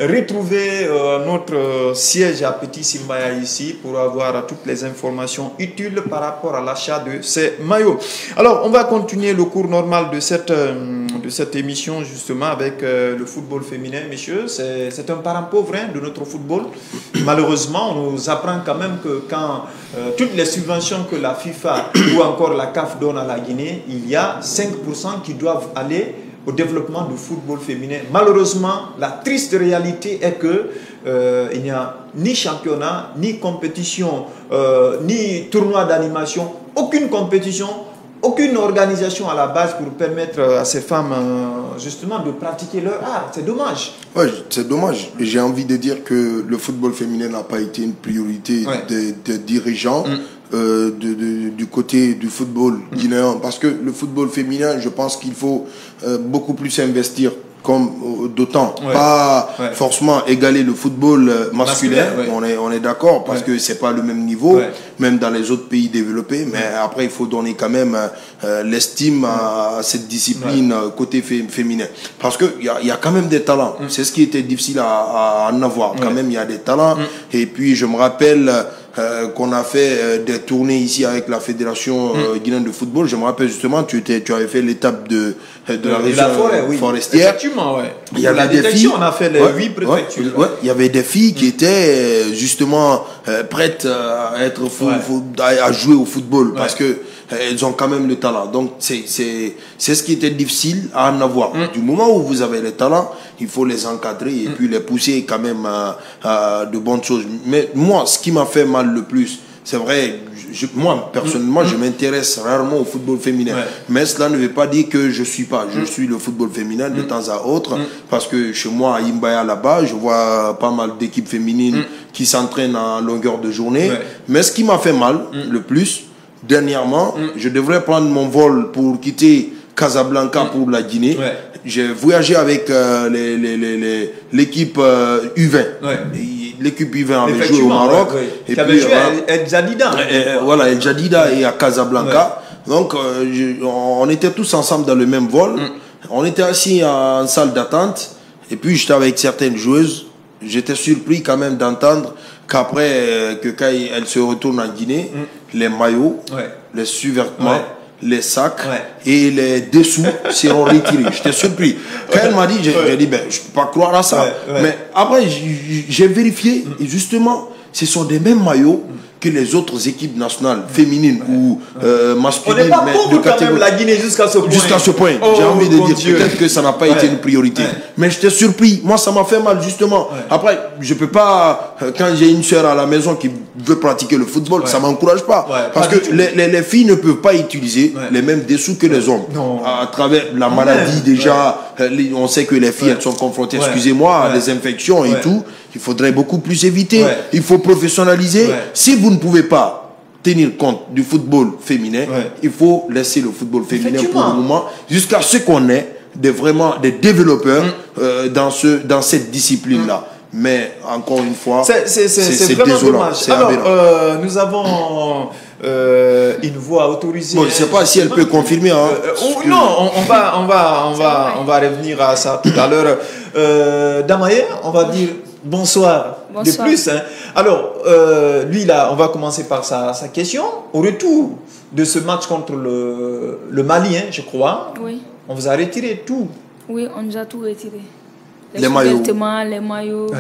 retrouver notre siège à Petit Simbaya ici pour avoir toutes les informations utiles par rapport à l'achat de ces maillots. Alors on va continuer le cours normal de cette émission justement avec le football féminin, messieurs. C'est un parent pauvre de notre football. Malheureusement, on nous apprend quand même que quand toutes les subventions que la FIFA ou encore la CAF donne à la Guinée, il y a 5% qui doivent aller au développement du football féminin. Malheureusement, la triste réalité est que il n'y a ni championnat, ni compétition, ni tournoi d'animation, aucune compétition, aucune organisation à la base pour permettre à ces femmes justement de pratiquer leur art. C'est dommage. Oui, c'est dommage. J'ai envie de dire que le football féminin n'a pas été une priorité des dirigeants du côté du football guinéen. Parce que le football féminin, je pense qu'il faut beaucoup plus investir comme d'autant, pas forcément égaler le football masculin, on est d'accord, parce que c'est pas le même niveau, même dans les autres pays développés, mais après il faut donner quand même l'estime à cette discipline côté féminin, parce que il y a quand même des talents, c'est ce qui était difficile à en avoir, quand même il y a des talents, et puis je me rappelle qu'on a fait des tournées ici avec la fédération guinéenne de football. Je me rappelle justement, tu avais fait l'étape de la région forestière. Effectivement, il y avait des filles, on a fait les 8 préfectures. Il y avait des filles qui étaient justement prêtes à être à jouer au football parce que elles ont quand même le talent. Donc c'est ce qui était difficile à en avoir. Du moment où vous avez le talent, il faut les encadrer et puis les pousser quand même à de bonnes choses. Mais moi, ce qui m'a fait mal le plus, c'est vrai, moi personnellement, je m'intéresse rarement au football féminin. Mais cela ne veut pas dire que je suis le football féminin de temps à autre, parce que chez moi à Imbaya là-bas, je vois pas mal d'équipes féminines qui s'entraînent en longueur de journée. Mais ce qui m'a fait mal le plus, dernièrement, je devrais prendre mon vol pour quitter Casablanca pour la Guinée. J'ai voyagé avec l'équipe U20. L'équipe U20 avait joué au Maroc. Et puis joué à El Jadida. Voilà, El Jadida et à Casablanca. Donc, on était tous ensemble dans le même vol. On était assis en salle d'attente. Et puis, j'étais avec certaines joueuses. J'étais surpris quand même d'entendre qu'après, quand elles se retournent en Guinée, les maillots, les sous-vêtements, les sacs et les dessous seront retirés. J'étais surpris. Quand elle m'a dit, j'ai dit, ben, je ne peux pas croire à ça. Mais après, j'ai vérifié et justement, ce sont des mêmes maillots que les autres équipes nationales féminines ou masculines. On n'est pas pauvre quand même la Guinée jusqu'à ce point. Jusqu'à ce point. J'ai envie de dire peut-être que ça n'a pas été une priorité. Mais j'étais surpris. Moi, ça m'a fait mal justement. Après, je peux pas, quand j'ai une soeur à la maison qui veut pratiquer le football, ça m'encourage pas. Parce que les filles ne peuvent pas utiliser les mêmes dessous que les hommes. À travers la maladie déjà, on sait que les filles elles sont confrontées, excusez-moi, à des infections et tout. Il faudrait beaucoup plus éviter. Il faut professionnaliser. Si vous ne pouvez pas tenir compte du football féminin, il faut laisser le football féminin pour le moment, jusqu'à ce qu'on ait vraiment des développeurs dans cette discipline-là. Mais encore une fois, c'est vraiment dommage. Alors, nous avons une voix autorisée. Bon, je ne sais pas si elle peut confirmer. Non, on va revenir à ça tout à l'heure. Damaye, on va dire bonsoir. De plus. Alors, lui, là, on va commencer par sa question. Au retour de ce match contre le Mali, je crois, on vous a retiré tout. Oui, on nous a tout retiré. Les maillots. Les maillots,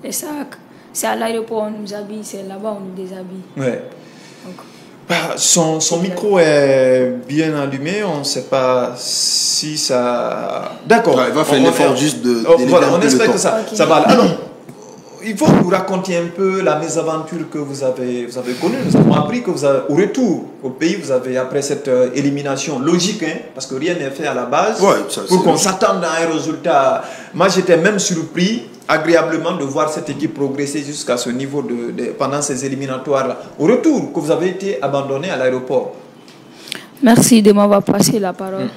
les sacs. C'est à l'aéroport, on nous habille, c'est là-bas, on nous déshabille. Son micro est bien allumé, on ne sait pas si ça... D'accord. Il va faire l'effort juste de... Voilà, on espère que ça va. Alors, il faut que vous racontiez un peu la mésaventure que vous avez connue. Nous avons appris que au retour au pays, vous avez, après cette élimination logique, parce que rien n'est fait à la base, pour qu'on s'attende à un résultat. Moi, j'étais même surpris, agréablement, de voir cette équipe progresser jusqu'à ce niveau pendant ces éliminatoires-là. Au retour, que vous avez été abandonné à l'aéroport. Merci de m'avoir passé la parole.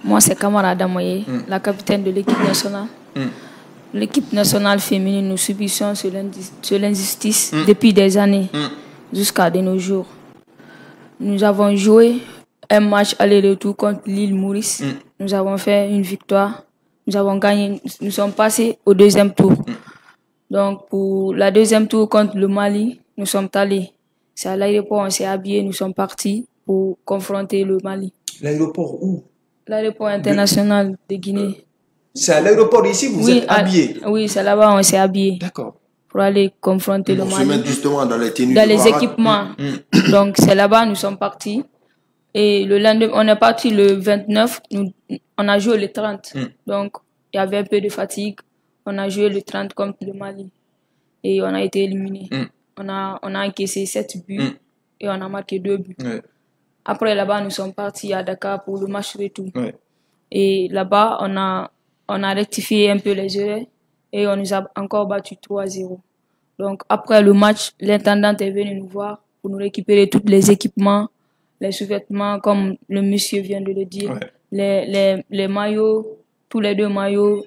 Moi, c'est Kamara Damoye, la capitaine de l'équipe nationale. L'équipe nationale féminine, nous subissons sur l'injustice depuis des années jusqu'à de nos jours. Nous avons joué un match aller-retour contre l'île Maurice. Nous avons fait une victoire. Nous avons gagné. Nous sommes passés au deuxième tour. Donc, pour la deuxième tour contre le Mali, nous sommes allés. C'est à l'aéroport, on s'est habillés, nous sommes partis pour confronter le Mali. L'aéroport où? L'aéroport international de Guinée. C'est à l'aéroport ici, vous êtes habillés? Oui, c'est là-bas, on s'est habillés. D'accord. Pour aller confronter le Mali. Pour se mettre justement dans les tenues. Dans les équipements. Donc, c'est là-bas, nous sommes partis. Et le lendemain, on est parti le 29, on a joué le 30. Donc, il y avait un peu de fatigue. On a joué le 30 contre le Mali. Et on a été éliminés. On a encaissé 7 buts et on a marqué 2 buts. Après, là-bas, nous sommes partis à Dakar pour le match retour. Et là-bas, on a rectifié un peu les erreurs et on nous a encore battu 3-0. Donc, après le match, l'intendante est venue nous voir pour nous récupérer tous les équipements, les sous-vêtements, comme le monsieur vient de le dire, les maillots, tous les 2 maillots,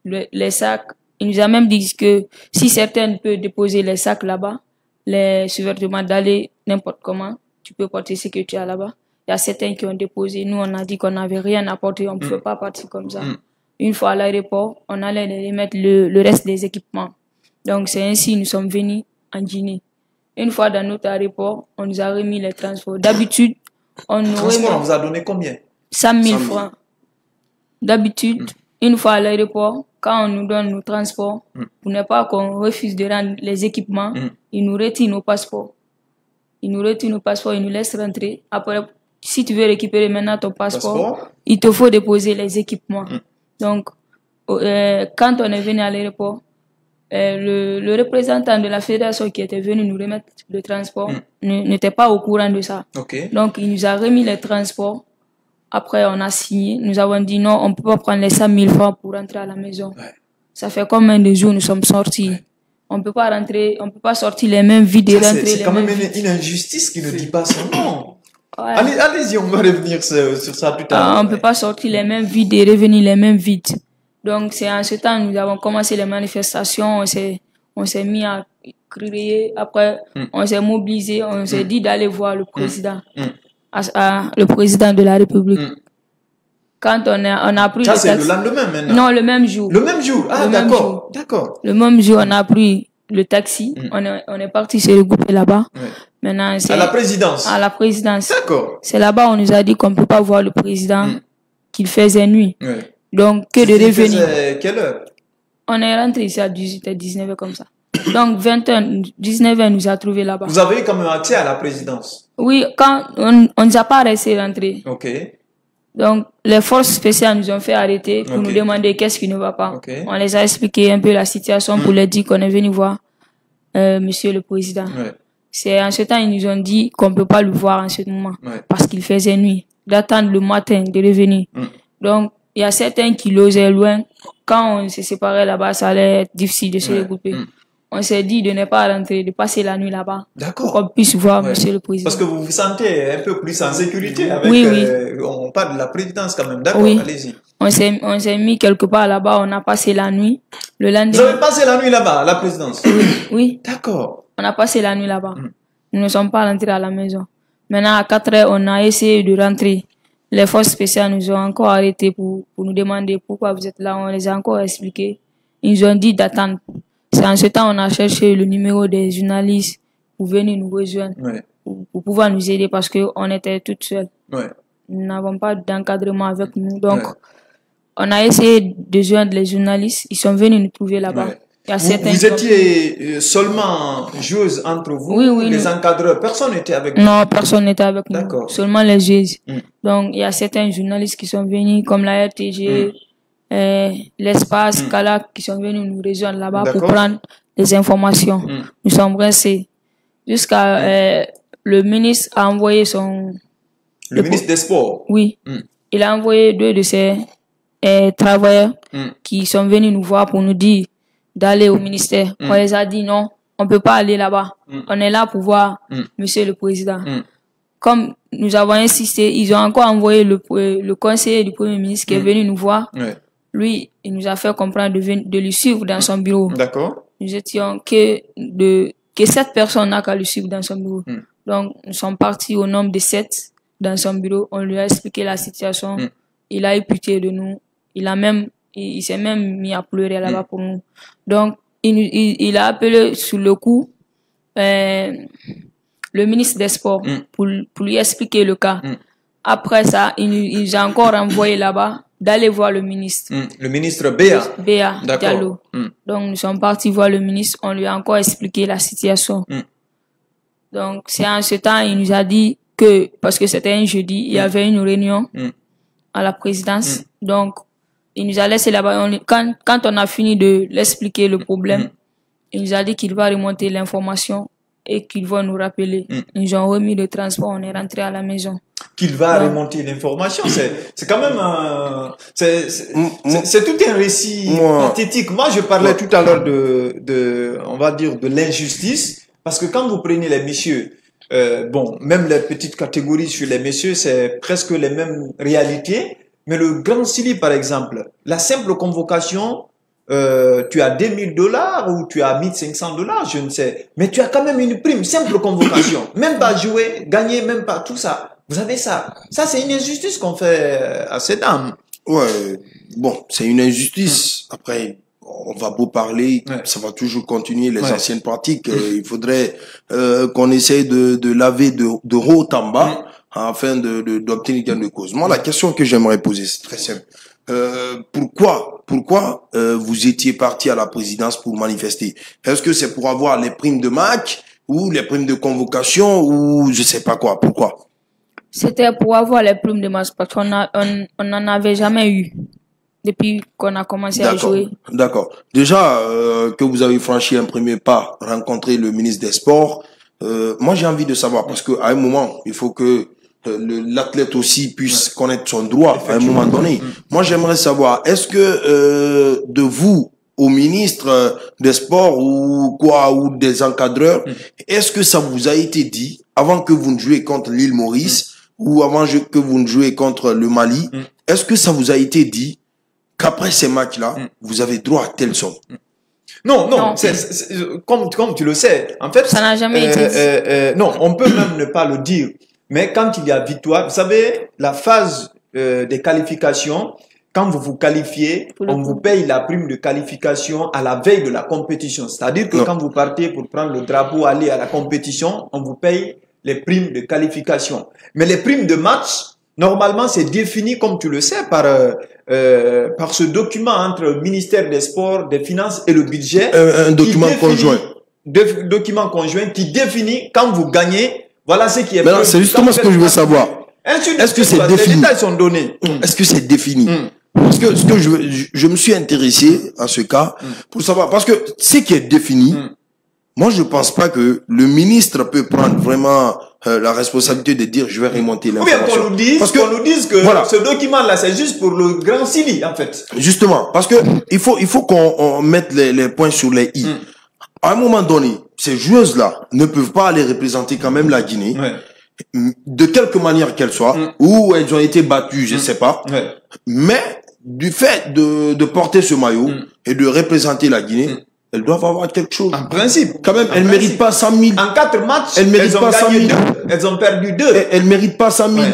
les sacs. Il nous a même dit que si certains peuvent déposer les sacs là-bas, les sous-vêtements d'aller n'importe comment, tu peux porter ce que tu as là-bas. Il y a certains qui ont déposé. Nous, on a dit qu'on n'avait rien à porter, on ne pouvait pas partir comme ça. Une fois à l'aéroport, on allait les mettre le reste des équipements. Donc, c'est ainsi que nous sommes venus en Guinée. Une fois dans notre aéroport, on nous a remis les transports. D'habitude, on nous on vous a donné combien? 100 000 francs. D'habitude, une fois à l'aéroport, quand on nous donne nos transports, pour ne pas qu'on refuse de rendre les équipements, ils nous retirent nos passeports. Ils nous retirent nos passeports, ils nous laissent rentrer. Après, si tu veux récupérer maintenant ton passeport, il te faut déposer les équipements. Donc, quand on est venu à l'aéroport, le représentant de la fédération qui était venu nous remettre le transport n'était pas au courant de ça. Donc, il nous a remis les transports. Après, on a signé. Nous avons dit non, on ne peut pas prendre les 100 000 francs pour rentrer à la maison. Ça fait combien de jours nous sommes sortis? On ne peut pas rentrer, on ne peut pas sortir les mains vides et rentrer les mains vides. C'est quand même une injustice qui ne dit pas son nom. Allez-y, on va revenir sur ça plus tard. On ne peut pas sortir les mains vides et revenir les mains vides. Donc, c'est en ce temps que nous avons commencé les manifestations. On s'est mis à crier. Après, on s'est mobilisé. On s'est dit d'aller voir le président. Le président de la République. Quand on a pris ça, c'est le lendemain maintenant? Non, le même jour. Le même jour? Ah, d'accord. D'accord. Le même jour, on a pris le taxi. On est parti se regrouper là-bas. Maintenant, à la présidence? À la présidence. D'accord. C'est là-bas, on nous a dit qu'on ne peut pas voir le président, qu'il faisait nuit. Donc, que de revenir. Quelle heure? On est rentré ici à 18h, 19h comme ça. Donc, 20h, 19h, nous a trouvé là-bas. Vous avez eu quand même accès à la présidence? Oui, quand on nous a pas laissé rentrer. Donc, les forces spéciales nous ont fait arrêter pour nous demander qu'est-ce qui ne va pas. On les a expliqué un peu la situation pour leur dire qu'on est venu voir Monsieur le Président. C'est en ce temps, ils nous ont dit qu'on ne peut pas le voir en ce moment parce qu'il faisait nuit, d'attendre le matin, de revenir. Donc, il y a certains qui logeaient loin. Quand on s'est séparés là-bas, ça allait être difficile de se regrouper. On s'est dit de ne pas rentrer, de passer la nuit là-bas. Pour qu'on puisse voir Monsieur le Président. Parce que vous vous sentez un peu plus en sécurité avec, on parle de la présidence quand même. D'accord, allez-y. On s'est mis quelque part là-bas, on a passé la nuit. Le lendemain. Vous avez passé la nuit là-bas, à la présidence? Oui. D'accord. On a passé la nuit là-bas. Nous ne sommes pas rentrés à la maison. Maintenant, à 4 heures, on a essayé de rentrer. Les forces spéciales nous ont encore arrêtés pour nous demander pourquoi vous êtes là. On les a encore expliqué. Ils nous ont dit d'attendre. C'est en ce temps on a cherché le numéro des journalistes pour venir nous rejoindre, pour pouvoir nous aider parce qu'on était toutes seules. Nous n'avons pas d'encadrement avec nous. Donc, on a essayé de joindre les journalistes. Ils sont venus nous trouver là-bas. Vous étiez seulement joueuses entre vous, les encadreurs, personne n'était avec vous? Non, personne n'était avec nous, seulement les joueuses. Donc, il y a certains journalistes qui sont venus, comme la RTG, l'espace, Calac, qui sont venus nous rejoindre là-bas pour prendre des informations. Nous sommes restés jusqu'à le ministre a envoyé son... Le ministre des Sports? Oui. Il a envoyé 2 de ses travailleurs qui sont venus nous voir pour nous dire d'aller au ministère. On les a dit non, on ne peut pas aller là-bas. On est là pour voir Monsieur le Président. Comme nous avons insisté, ils ont encore envoyé le conseiller du Premier ministre qui est venu nous voir. Lui, il nous a fait comprendre de le suivre dans son bureau. D'accord. Nous étions que 7 personnes n'a qu'à le suivre dans son bureau. Donc, nous sommes partis au nombre de 7 dans son bureau. On lui a expliqué la situation. Il a eu pitié de nous. Il s'est même mis à pleurer là-bas pour nous. Donc, il a appelé sur le coup le ministre des Sports pour lui expliquer le cas. Après ça, il nous a encore envoyé là-bas d'aller voir le ministre. Le ministre Béa? Béa Diallo. Donc, nous sommes partis voir le ministre. On lui a encore expliqué la situation. Donc, c'est en ce temps, il nous a dit que, parce que c'était un jeudi, il y avait une réunion à la présidence. Donc, il nous a laissé là-bas. Quand on a fini de l'expliquer le problème, il nous a dit qu'il va remonter l'information et qu'il va nous rappeler. Ils nous ont remis le transport, on est rentré à la maison. Qu'il va remonter l'information, c'est quand même c'est tout un récit pathétique. Moi, je parlais tout à l'heure on va dire de l'injustice, parce que quand vous prenez les messieurs, bon, même les petites catégories sur les messieurs, c'est presque les mêmes réalités. Mais le Grand Sili, par exemple, la simple convocation tu as 2000 dollars ou tu as 1500 dollars, je ne sais. Mais tu as quand même une prime, simple convocation. Même pas jouer, gagner, même pas tout ça. Vous avez ça. Ça, c'est une injustice qu'on fait à ces dames. Ouais, bon, c'est une injustice. Après, on va beau parler, ça va toujours continuer les anciennes pratiques. Il faudrait qu'on essaye de laver de haut en bas afin d'obtenir gain de cause. Moi, la question que j'aimerais poser, c'est très simple. Pourquoi vous étiez parti à la présidence pour manifester? Est-ce que c'est pour avoir les primes de match ou les primes de convocation ou je sais pas quoi? Pourquoi? C'était pour avoir les plumes de masse parce qu'on n'en avait jamais eu depuis qu'on a commencé à jouer. D'accord. Déjà que vous avez franchi un premier pas, rencontré le ministre des Sports, moi j'ai envie de savoir parce que à un moment il faut que l'athlète aussi puisse connaître son droit à un moment donné. Moi j'aimerais savoir, est-ce que de vous au ministre des Sports ou quoi ou des encadreurs, est-ce que ça vous a été dit avant que vous ne jouiez contre l'île Maurice ou avant que vous ne jouiez contre le Mali, est-ce que ça vous a été dit qu'après ces matchs-là, vous avez droit à telle somme? Non. Comme tu le sais, en fait, ça n'a jamais été dit. Non, on peut même ne pas le dire. Mais quand il y a victoire, vous savez, la phase des qualifications, quand vous vous qualifiez, on vous paye la prime de qualification à la veille de la compétition. C'est-à-dire que quand vous partez pour prendre le drapeau, aller à la compétition, on vous paye les primes de qualification. Mais les primes de match, normalement, c'est défini, comme tu le sais, par ce document entre le ministère des Sports, des Finances et le budget. Un document conjoint. Document conjoint qui définit quand vous gagnez, voilà ce qui est. Mais c'est justement ce que je veux savoir. Est-ce que c'est défini? Les détails sont donnés. Est-ce que c'est défini? Parce que je me suis intéressé à ce cas pour savoir, parce que ce qui est défini, moi je pense pas que le ministre peut prendre vraiment la responsabilité de dire je vais remonter l'information. Ou bien qu'on nous dise, parce que qu'on nous dise que voilà, ce document-là c'est juste pour le Grand Sili en fait. Justement, parce que il faut qu'on mette les points sur les i. À un moment donné, ces joueuses-là ne peuvent pas aller représenter quand même la Guinée. De quelque manière qu'elle soit, ou elles ont été battues, je sais pas. Mais du fait de porter ce maillot et de représenter la Guinée, elles doivent avoir quelque chose. En principe. Quand même, elles ne méritent pas 100 000. En 4 matchs, elles ont gagné 2. Elles ont perdu 2. Elles ne méritent pas 100 000.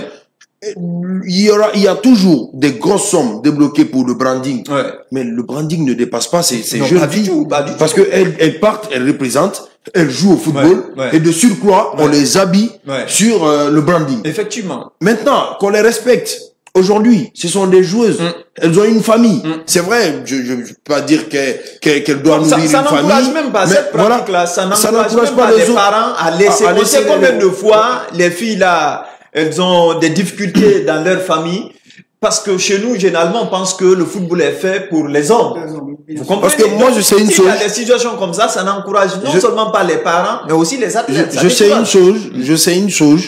Il y a toujours des grosses sommes débloquées pour le branding. Mais le branding ne dépasse pas ces jeunes filles. Parce qu'elles partent, elles représentent, elles jouent au football. Et de surcroît, on les habille sur le branding. Effectivement. Maintenant, qu'on les respecte. Aujourd'hui, ce sont des joueuses. Elles ont une famille. C'est vrai, je ne peux pas dire qu'elles doivent nourrir une famille. Ça n'encourage même pas cette pratique-là. Ça n'encourage même pas les parents à laisser. On sait combien de fois les filles là, elles ont des difficultés dans leur famille. Parce que chez nous, généralement, on pense que le football est fait pour les hommes. Vous comprenez? Parce que moi, je sais une chose. S'il y a des situations comme ça, ça n'encourage non seulement pas les parents, mais aussi les athlètes. Je sais une chose.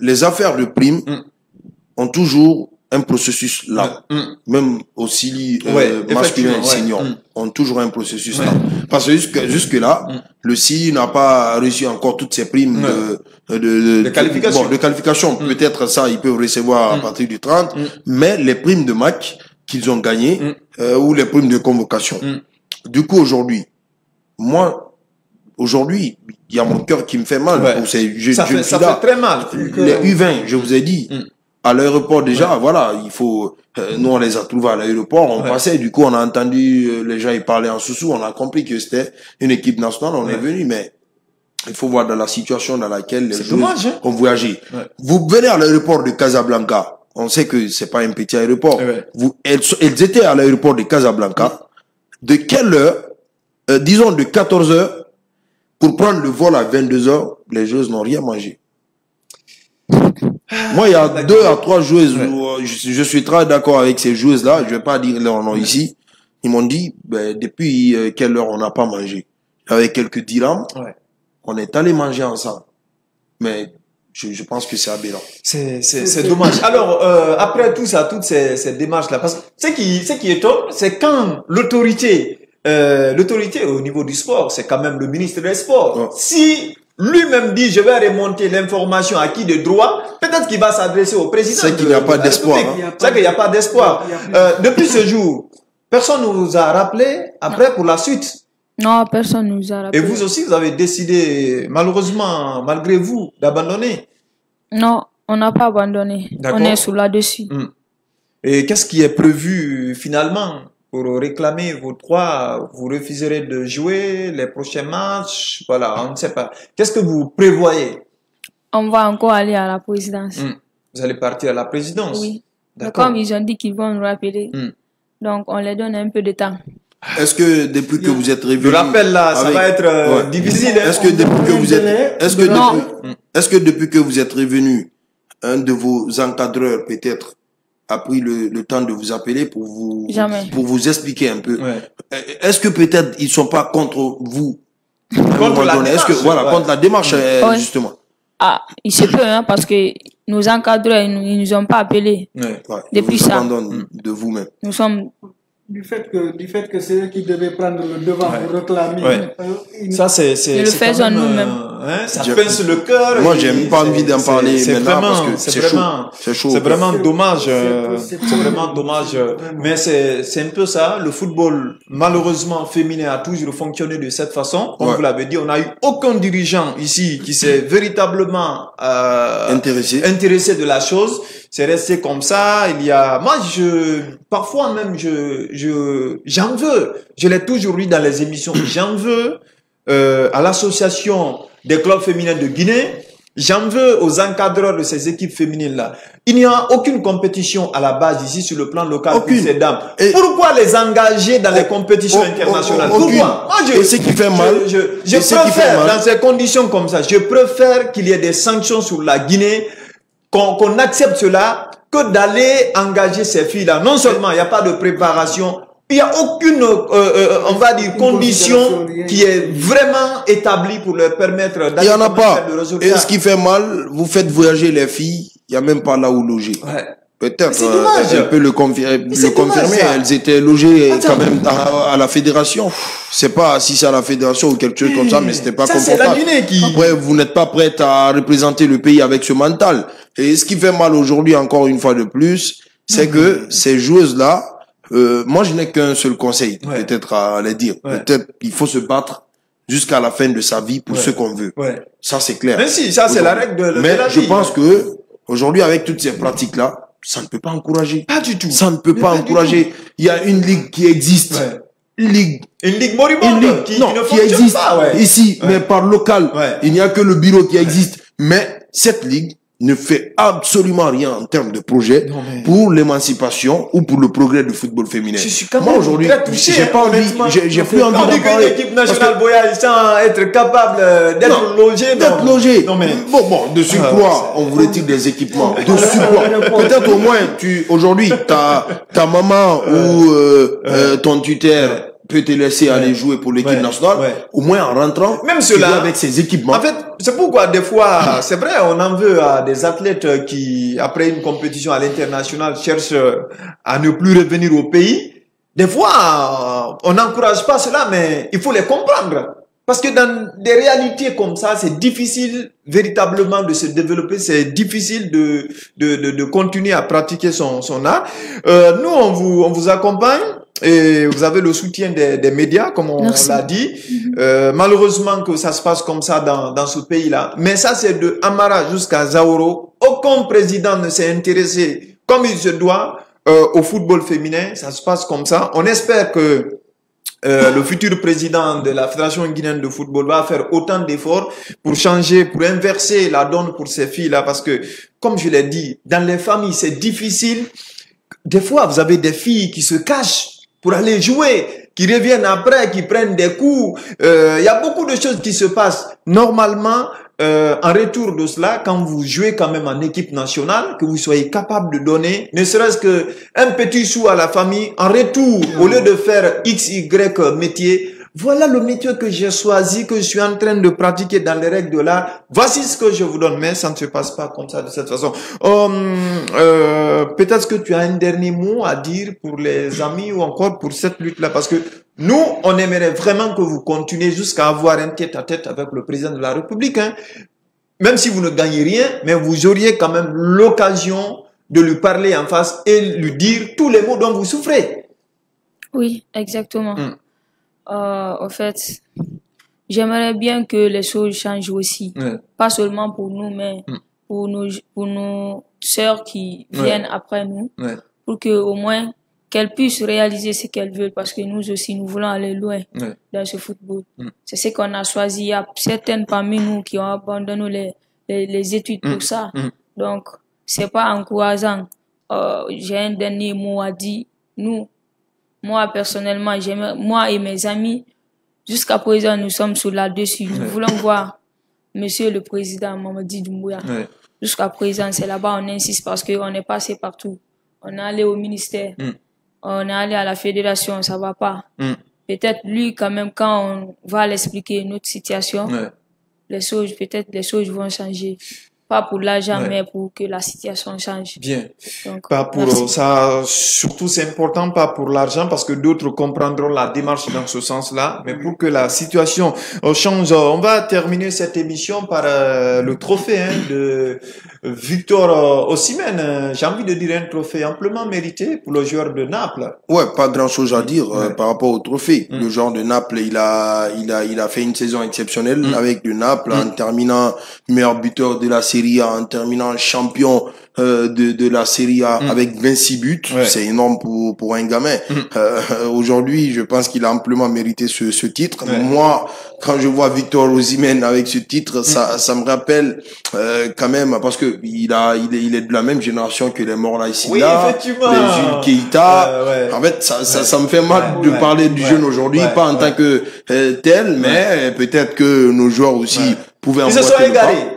Les affaires de primes ont toujours un processus là. Même aussi masculin et senior ont toujours un processus là. Parce que jusque là, le CI n'a pas reçu encore toutes ses primes de qualification. Bon, de qualification. Peut-être ça, ils peuvent recevoir à partir du 30, mais les primes de match qu'ils ont gagnées ou les primes de convocation. Du coup, aujourd'hui, il y a mon cœur qui me fait mal. Pour ces ça fait très mal. Les U20, je vous ai dit, à l'aéroport déjà, voilà, il faut... nous, on les a trouvés à l'aéroport, on passait, du coup, on a entendu les gens y parler en sous-sous, on a compris que c'était une équipe nationale, on est venu, mais il faut voir dans la situation dans laquelle les joueurs ont voyagé. Vous venez à l'aéroport de Casablanca, on sait que c'est pas un petit aéroport. Elles étaient à l'aéroport de Casablanca, de quelle heure, disons de 14 heures, pour prendre le vol à 22 heures, les joueuses n'ont rien mangé. Moi, il y a 2 à 3 joueuses, je suis très d'accord avec ces joueuses-là, je vais pas dire leur nom ici. Ils m'ont dit, depuis quelle heure on n'a pas mangé. Avec quelques dirhams, on est allé manger ensemble. Mais je pense que c'est aberrant. C'est dommage. Alors, après tout ça, toutes ces démarches-là, parce que ce qui étonne, c'est quand l'autorité au niveau du sport, c'est quand même le ministre des Sports. Si lui-même dit, je vais remonter l'information à qui de droit, peut-être qu'il va s'adresser au président. C'est qu'il n'y a pas d'espoir. C'est qu'il n'y a pas d'espoir. Depuis ce jour, Personne ne vous a rappelé après pour la suite. Non, personne ne nous a rappelé. Et vous aussi, vous avez décidé, malheureusement, malgré vous, d'abandonner. Non, on n'a pas abandonné. On est sous là-dessus. Et qu'est-ce qui est prévu finalement pour réclamer vos droits? Vous refuserez de jouer les prochains matchs? Voilà, on ne sait pas. Qu'est-ce que vous prévoyez? On va encore aller à la présidence. Vous allez partir à la présidence? Oui. Comme ils ont dit qu'ils vont nous rappeler, donc on les donne un peu de temps. Est-ce que depuis que vous êtes revenu... Le rappel là, ça va être difficile. Est-ce que depuis que vous êtes... Est-ce que depuis que vous êtes revenu, un de vos encadreurs peut-être a pris le temps de vous appeler pour vous expliquer un peu? Est-ce que peut-être ils sont pas contre vous? Contre la démarche. Contre la démarche, justement. Ah, il se peut, hein, parce que nos encadreurs, ils nous ont pas appelés. Depuis ça. De vous-même. Nous sommes... Du fait que c'est eux qui devaient prendre le devant pour réclamer. Ça, c'est le faisons nous-mêmes. Ça pince le cœur. Moi, j'ai même pas envie d'en parler maintenant parce que c'est chaud. C'est chaud. C'est vraiment dommage. C'est vraiment dommage. Mais c'est un peu ça. Le football, malheureusement, féminin a toujours fonctionné de cette façon. Comme vous l'avez dit, on n'a eu aucun dirigeant ici qui s'est véritablement intéressé de la chose. C'est resté comme ça. Parfois même, j'en veux. Je l'ai toujours lu dans les émissions. J'en veux à l'association des clubs féminins de Guinée. J'en veux aux encadreurs de ces équipes féminines-là. Il n'y a aucune compétition à la base ici sur le plan local pour ces dames. Pourquoi les engager dans les compétitions internationales? Pourquoi? Et ce qui fait mal, je préfère, dans ces conditions comme ça, je préfère qu'il y ait des sanctions sur la Guinée, qu'on accepte cela, que d'aller engager ces filles-là. Non seulement il n'y a pas de préparation, il n'y a aucune, on va dire, condition qui est vraiment établie pour leur permettre d'aller. Il n'y en a pas. Et ce qui fait mal, vous faites voyager les filles, il n'y a même pas là où loger. Peut-être, elle peut le confirmer. Elles étaient logées quand même à la fédération. C'est pas si c'est à la fédération ou quelque chose comme ça, mais c'était pas confortable. Après, vous n'êtes pas prête à représenter le pays avec ce mental. Et ce qui fait mal aujourd'hui, encore une fois de plus, c'est que ces joueuses-là, moi je n'ai qu'un seul conseil, peut-être à les dire. Peut-être il faut se battre jusqu'à la fin de sa vie pour ce qu'on veut. Ça c'est clair. Mais si, ça c'est la règle de la vie. Mais je pense que aujourd'hui, avec toutes ces pratiques-là, ça ne peut pas encourager. Pas du tout. Ça ne peut pas encourager. Il y a une ligue qui existe. Une ligue moribonde qui existe pas, ici, mais par local. Il n'y a que le bureau qui existe. Mais cette ligue ne fait absolument rien en termes de projet pour l'émancipation ou pour le progrès du football féminin. Je suis quand même aujourd'hui, j'ai pas envie, j'ai plus envie d'en parler. L'équipe nationale Boya, sans être capable d'être logé. Non mais bon, de surcroît, on voulait dire des équipements. De surcroît, peut-être au moins aujourd'hui, ta maman ou ton tuteur peut te laisser aller jouer pour l'équipe nationale, au moins en rentrant, même cela, avec ses équipements. En fait, c'est pourquoi des fois, c'est vrai, on en veut à des athlètes qui, après une compétition à l'international, cherchent à ne plus revenir au pays. Des fois, on n'encourage pas cela, mais il faut les comprendre. Parce que dans des réalités comme ça, c'est difficile véritablement de se développer, c'est difficile de continuer à pratiquer son art. Nous, on vous accompagne. Et vous avez le soutien des médias, comme on l'a dit. Malheureusement que ça se passe comme ça dans ce pays-là. Mais ça, c'est de Amara jusqu'à Zaoro. Aucun président ne s'est intéressé comme il se doit au football féminin. Ça se passe comme ça. On espère que le futur président de la Fédération guinéenne de football va faire autant d'efforts pour changer, pour inverser la donne pour ces filles-là. Parce que, comme je l'ai dit, dans les familles, c'est difficile. Des fois, vous avez des filles qui se cachent pour aller jouer, qui reviennent après, qui prennent des coups. Il y a beaucoup de choses qui se passent. Normalement, en retour de cela, quand vous jouez quand même en équipe nationale, que vous soyez capable de donner, ne serait-ce que un petit sou à la famille, en retour, au lieu de faire X, Y métier, voilà le métier que j'ai choisi, que je suis en train de pratiquer dans les règles de l'art. Voici ce que je vous donne, mais ça ne se passe pas comme ça, de cette façon. Peut-être que tu as un dernier mot à dire pour les amis ou encore pour cette lutte-là, parce que nous, on aimerait vraiment que vous continuez jusqu'à avoir un tête-à-tête avec le président de la République, hein. Même si vous ne gagnez rien, mais vous auriez quand même l'occasion de lui parler en face et lui dire tous les mots dont vous souffrez. Oui, exactement. En fait, j'aimerais bien que les choses changent aussi. Pas seulement pour nous, mais pour nos sœurs qui viennent après nous. Pour que au moins qu'elles puissent réaliser ce qu'elles veulent, parce que nous aussi, nous voulons aller loin dans ce football. C'est ce qu'on a choisi. Il y a certaines parmi nous qui ont abandonné les études pour ça. Donc, c'est pas encourageant. J'ai un dernier mot à dire. Moi, personnellement, moi et mes amis, jusqu'à présent, nous sommes sur là-dessus. Nous voulons voir Monsieur le Président Mamadi Doumbouya. Jusqu'à présent, c'est là-bas on insiste parce qu'on est passé partout. On est allé au ministère, on est allé à la fédération, ça va pas. Peut-être lui, quand même, quand on va l'expliquer notre situation, peut-être les choses vont changer. Pas pour l'argent, mais pour que la situation change. Bien. Donc, pas pour ça, surtout c'est important, pas pour l'argent, parce que d'autres comprendront la démarche dans ce sens-là, mais pour que la situation change. On va terminer cette émission par le trophée de Victor Osimhen. J'ai envie de dire un trophée amplement mérité pour le joueur de Naples. Ouais, pas grand-chose à dire par rapport au trophée. Le joueur de Naples, il a fait une saison exceptionnelle avec le Naples en terminant meilleur buteur de la Serie A, en terminant champion de la Serie A avec 26 buts. C'est énorme pour un gamin. Aujourd'hui, je pense qu'il a amplement mérité ce titre. Moi, quand je vois Victor Osimhen avec ce titre, ça me rappelle quand même, parce que il est de la même génération que les Mor Laï Sinda, les Jules Keita. En fait, ça me fait mal de parler du jeune aujourd'hui, pas en tant que tel, mais peut-être que nos joueurs aussi pouvaient en se sont égarés.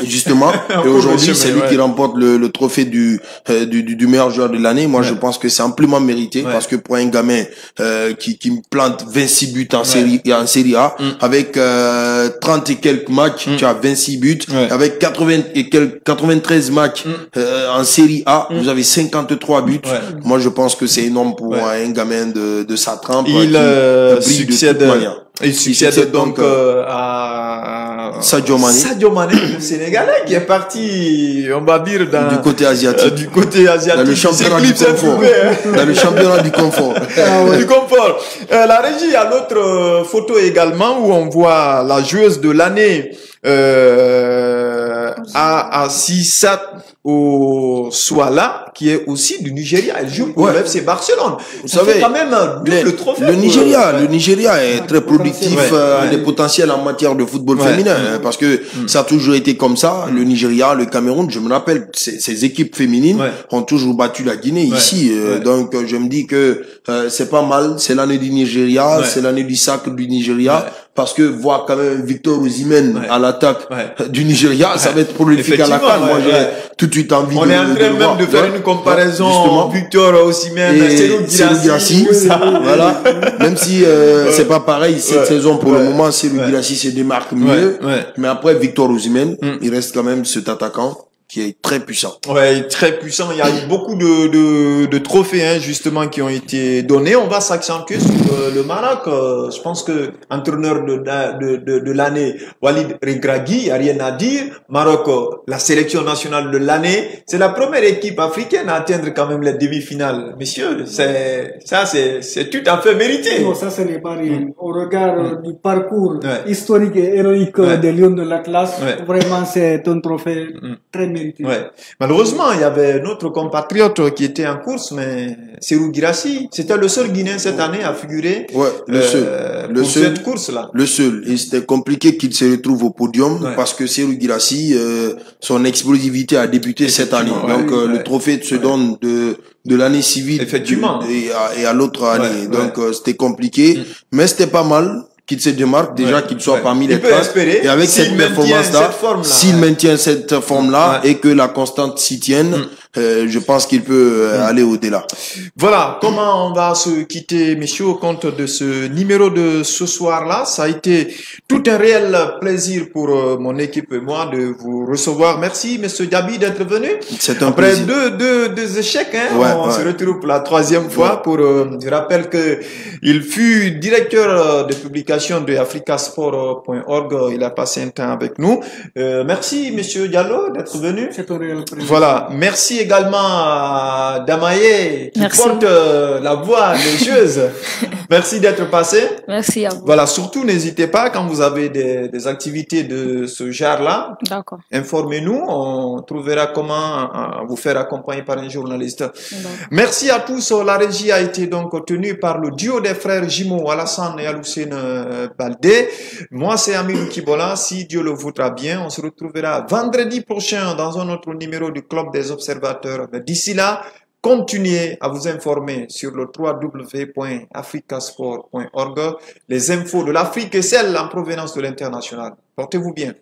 Justement, et aujourd'hui, c'est lui qui remporte le trophée du meilleur joueur de l'année. Moi, je pense que c'est amplement mérité parce que pour un gamin qui me plante 26 buts en série A, avec 30 et quelques matchs, tu as 26 buts, avec 93 matchs en série A, vous avez 53 buts. Moi, je pense que c'est énorme pour un gamin de sa trempe. Il succède donc à Sadio Mané, le Sénégalais, qui est parti, on va dire, du côté asiatique. Dans le championnat du confort. Dans le championnat du confort. Du confort. La régie a l'autre photo également où on voit la joueuse de l'année, Assissat Oshoala, qui est aussi du Nigeria. Elle joue pour le FC Barcelone. Vous savez, quand même le trophée. Le Nigeria est très productif, des potentiels en matière de football féminin, parce que ça a toujours été comme ça. Le Nigeria, le Cameroun, je me rappelle, ces équipes féminines ont toujours battu la Guinée ici. Donc, je me dis que c'est pas mal. C'est l'année du Nigeria, c'est l'année du sacre du Nigeria. Parce que voir quand même Victor Osimhen à l'attaque du Nigeria, ça va être prolifique à la CAN. Moi, j'ai tout de suite envie On est en train même de faire une comparaison. Victor Osimhen, Serhou Guirassy. Voilà. Même si c'est pas pareil cette saison pour le moment, Serhou Guirassy se démarque mieux. Mais après Victor Osimhen, il reste quand même cet attaquant qui est très puissant. Ouais, très puissant. Il y a eu beaucoup de trophées, justement, qui ont été donnés. On va s'accentuer sur le Maroc. Je pense que entraîneur de l'année, Walid Regragui, il n'y a rien à dire. Maroc, la sélection nationale de l'année. C'est la première équipe africaine à atteindre quand même les demi-finales. Messieurs, c'est tout à fait mérité. Non, ça, ce n'est pas rien. Au regard du parcours historique et héroïque des Lions de l'Atlas, vraiment, c'est un trophée très mérité. Malheureusement, il y avait notre compatriote qui était en course, mais Serhou Guirassy, c'était le seul Guinéen cette année à figurer cette course-là. Le seul. Et c'était compliqué qu'il se retrouve au podium parce que Serhou Guirassy, son explosivité a débuté cette année. Donc, le trophée se donne de l'année civile et à l'autre année. Donc, c'était compliqué, mais c'était pas mal qu'il se démarque déjà, qu'il soit parmi les 30. Et avec cette performance-là, s'il maintient cette forme-là et que la constante s'y tienne, je pense qu'il peut aller au-delà. Voilà, comment on va se quitter, messieurs, au compte de ce numéro de ce soir-là. Ça a été tout un réel plaisir pour mon équipe et moi de vous recevoir. Merci, monsieur Diaby, d'être venu. C'est un plaisir. Après deux échecs, on se retrouve pour la troisième fois pour, je rappelle que il fut directeur de publication de africasport.org. Il a passé un temps avec nous. Merci, monsieur Diallo, d'être venu. C'est un réel plaisir. Voilà. Merci également à Damaye qui Merci. porte la voix des choses. Merci d'être passé. Merci à vous. Voilà, surtout n'hésitez pas quand vous avez des activités de ce genre-là. D'accord. Informez-nous, on trouvera comment vous faire accompagner par un journaliste. D'accord. Merci à tous. La régie a été donc tenue par le duo des frères Jimo, Alassane et Aloussène Baldé. Moi, c'est Amilou Kibola. Si Dieu le voudra bien, on se retrouvera vendredi prochain dans un autre numéro du Club des Observateurs. Mais d'ici là, continuez à vous informer sur le www.africasport.org. Les infos de l'Afrique et celles en provenance de l'international. Portez-vous bien.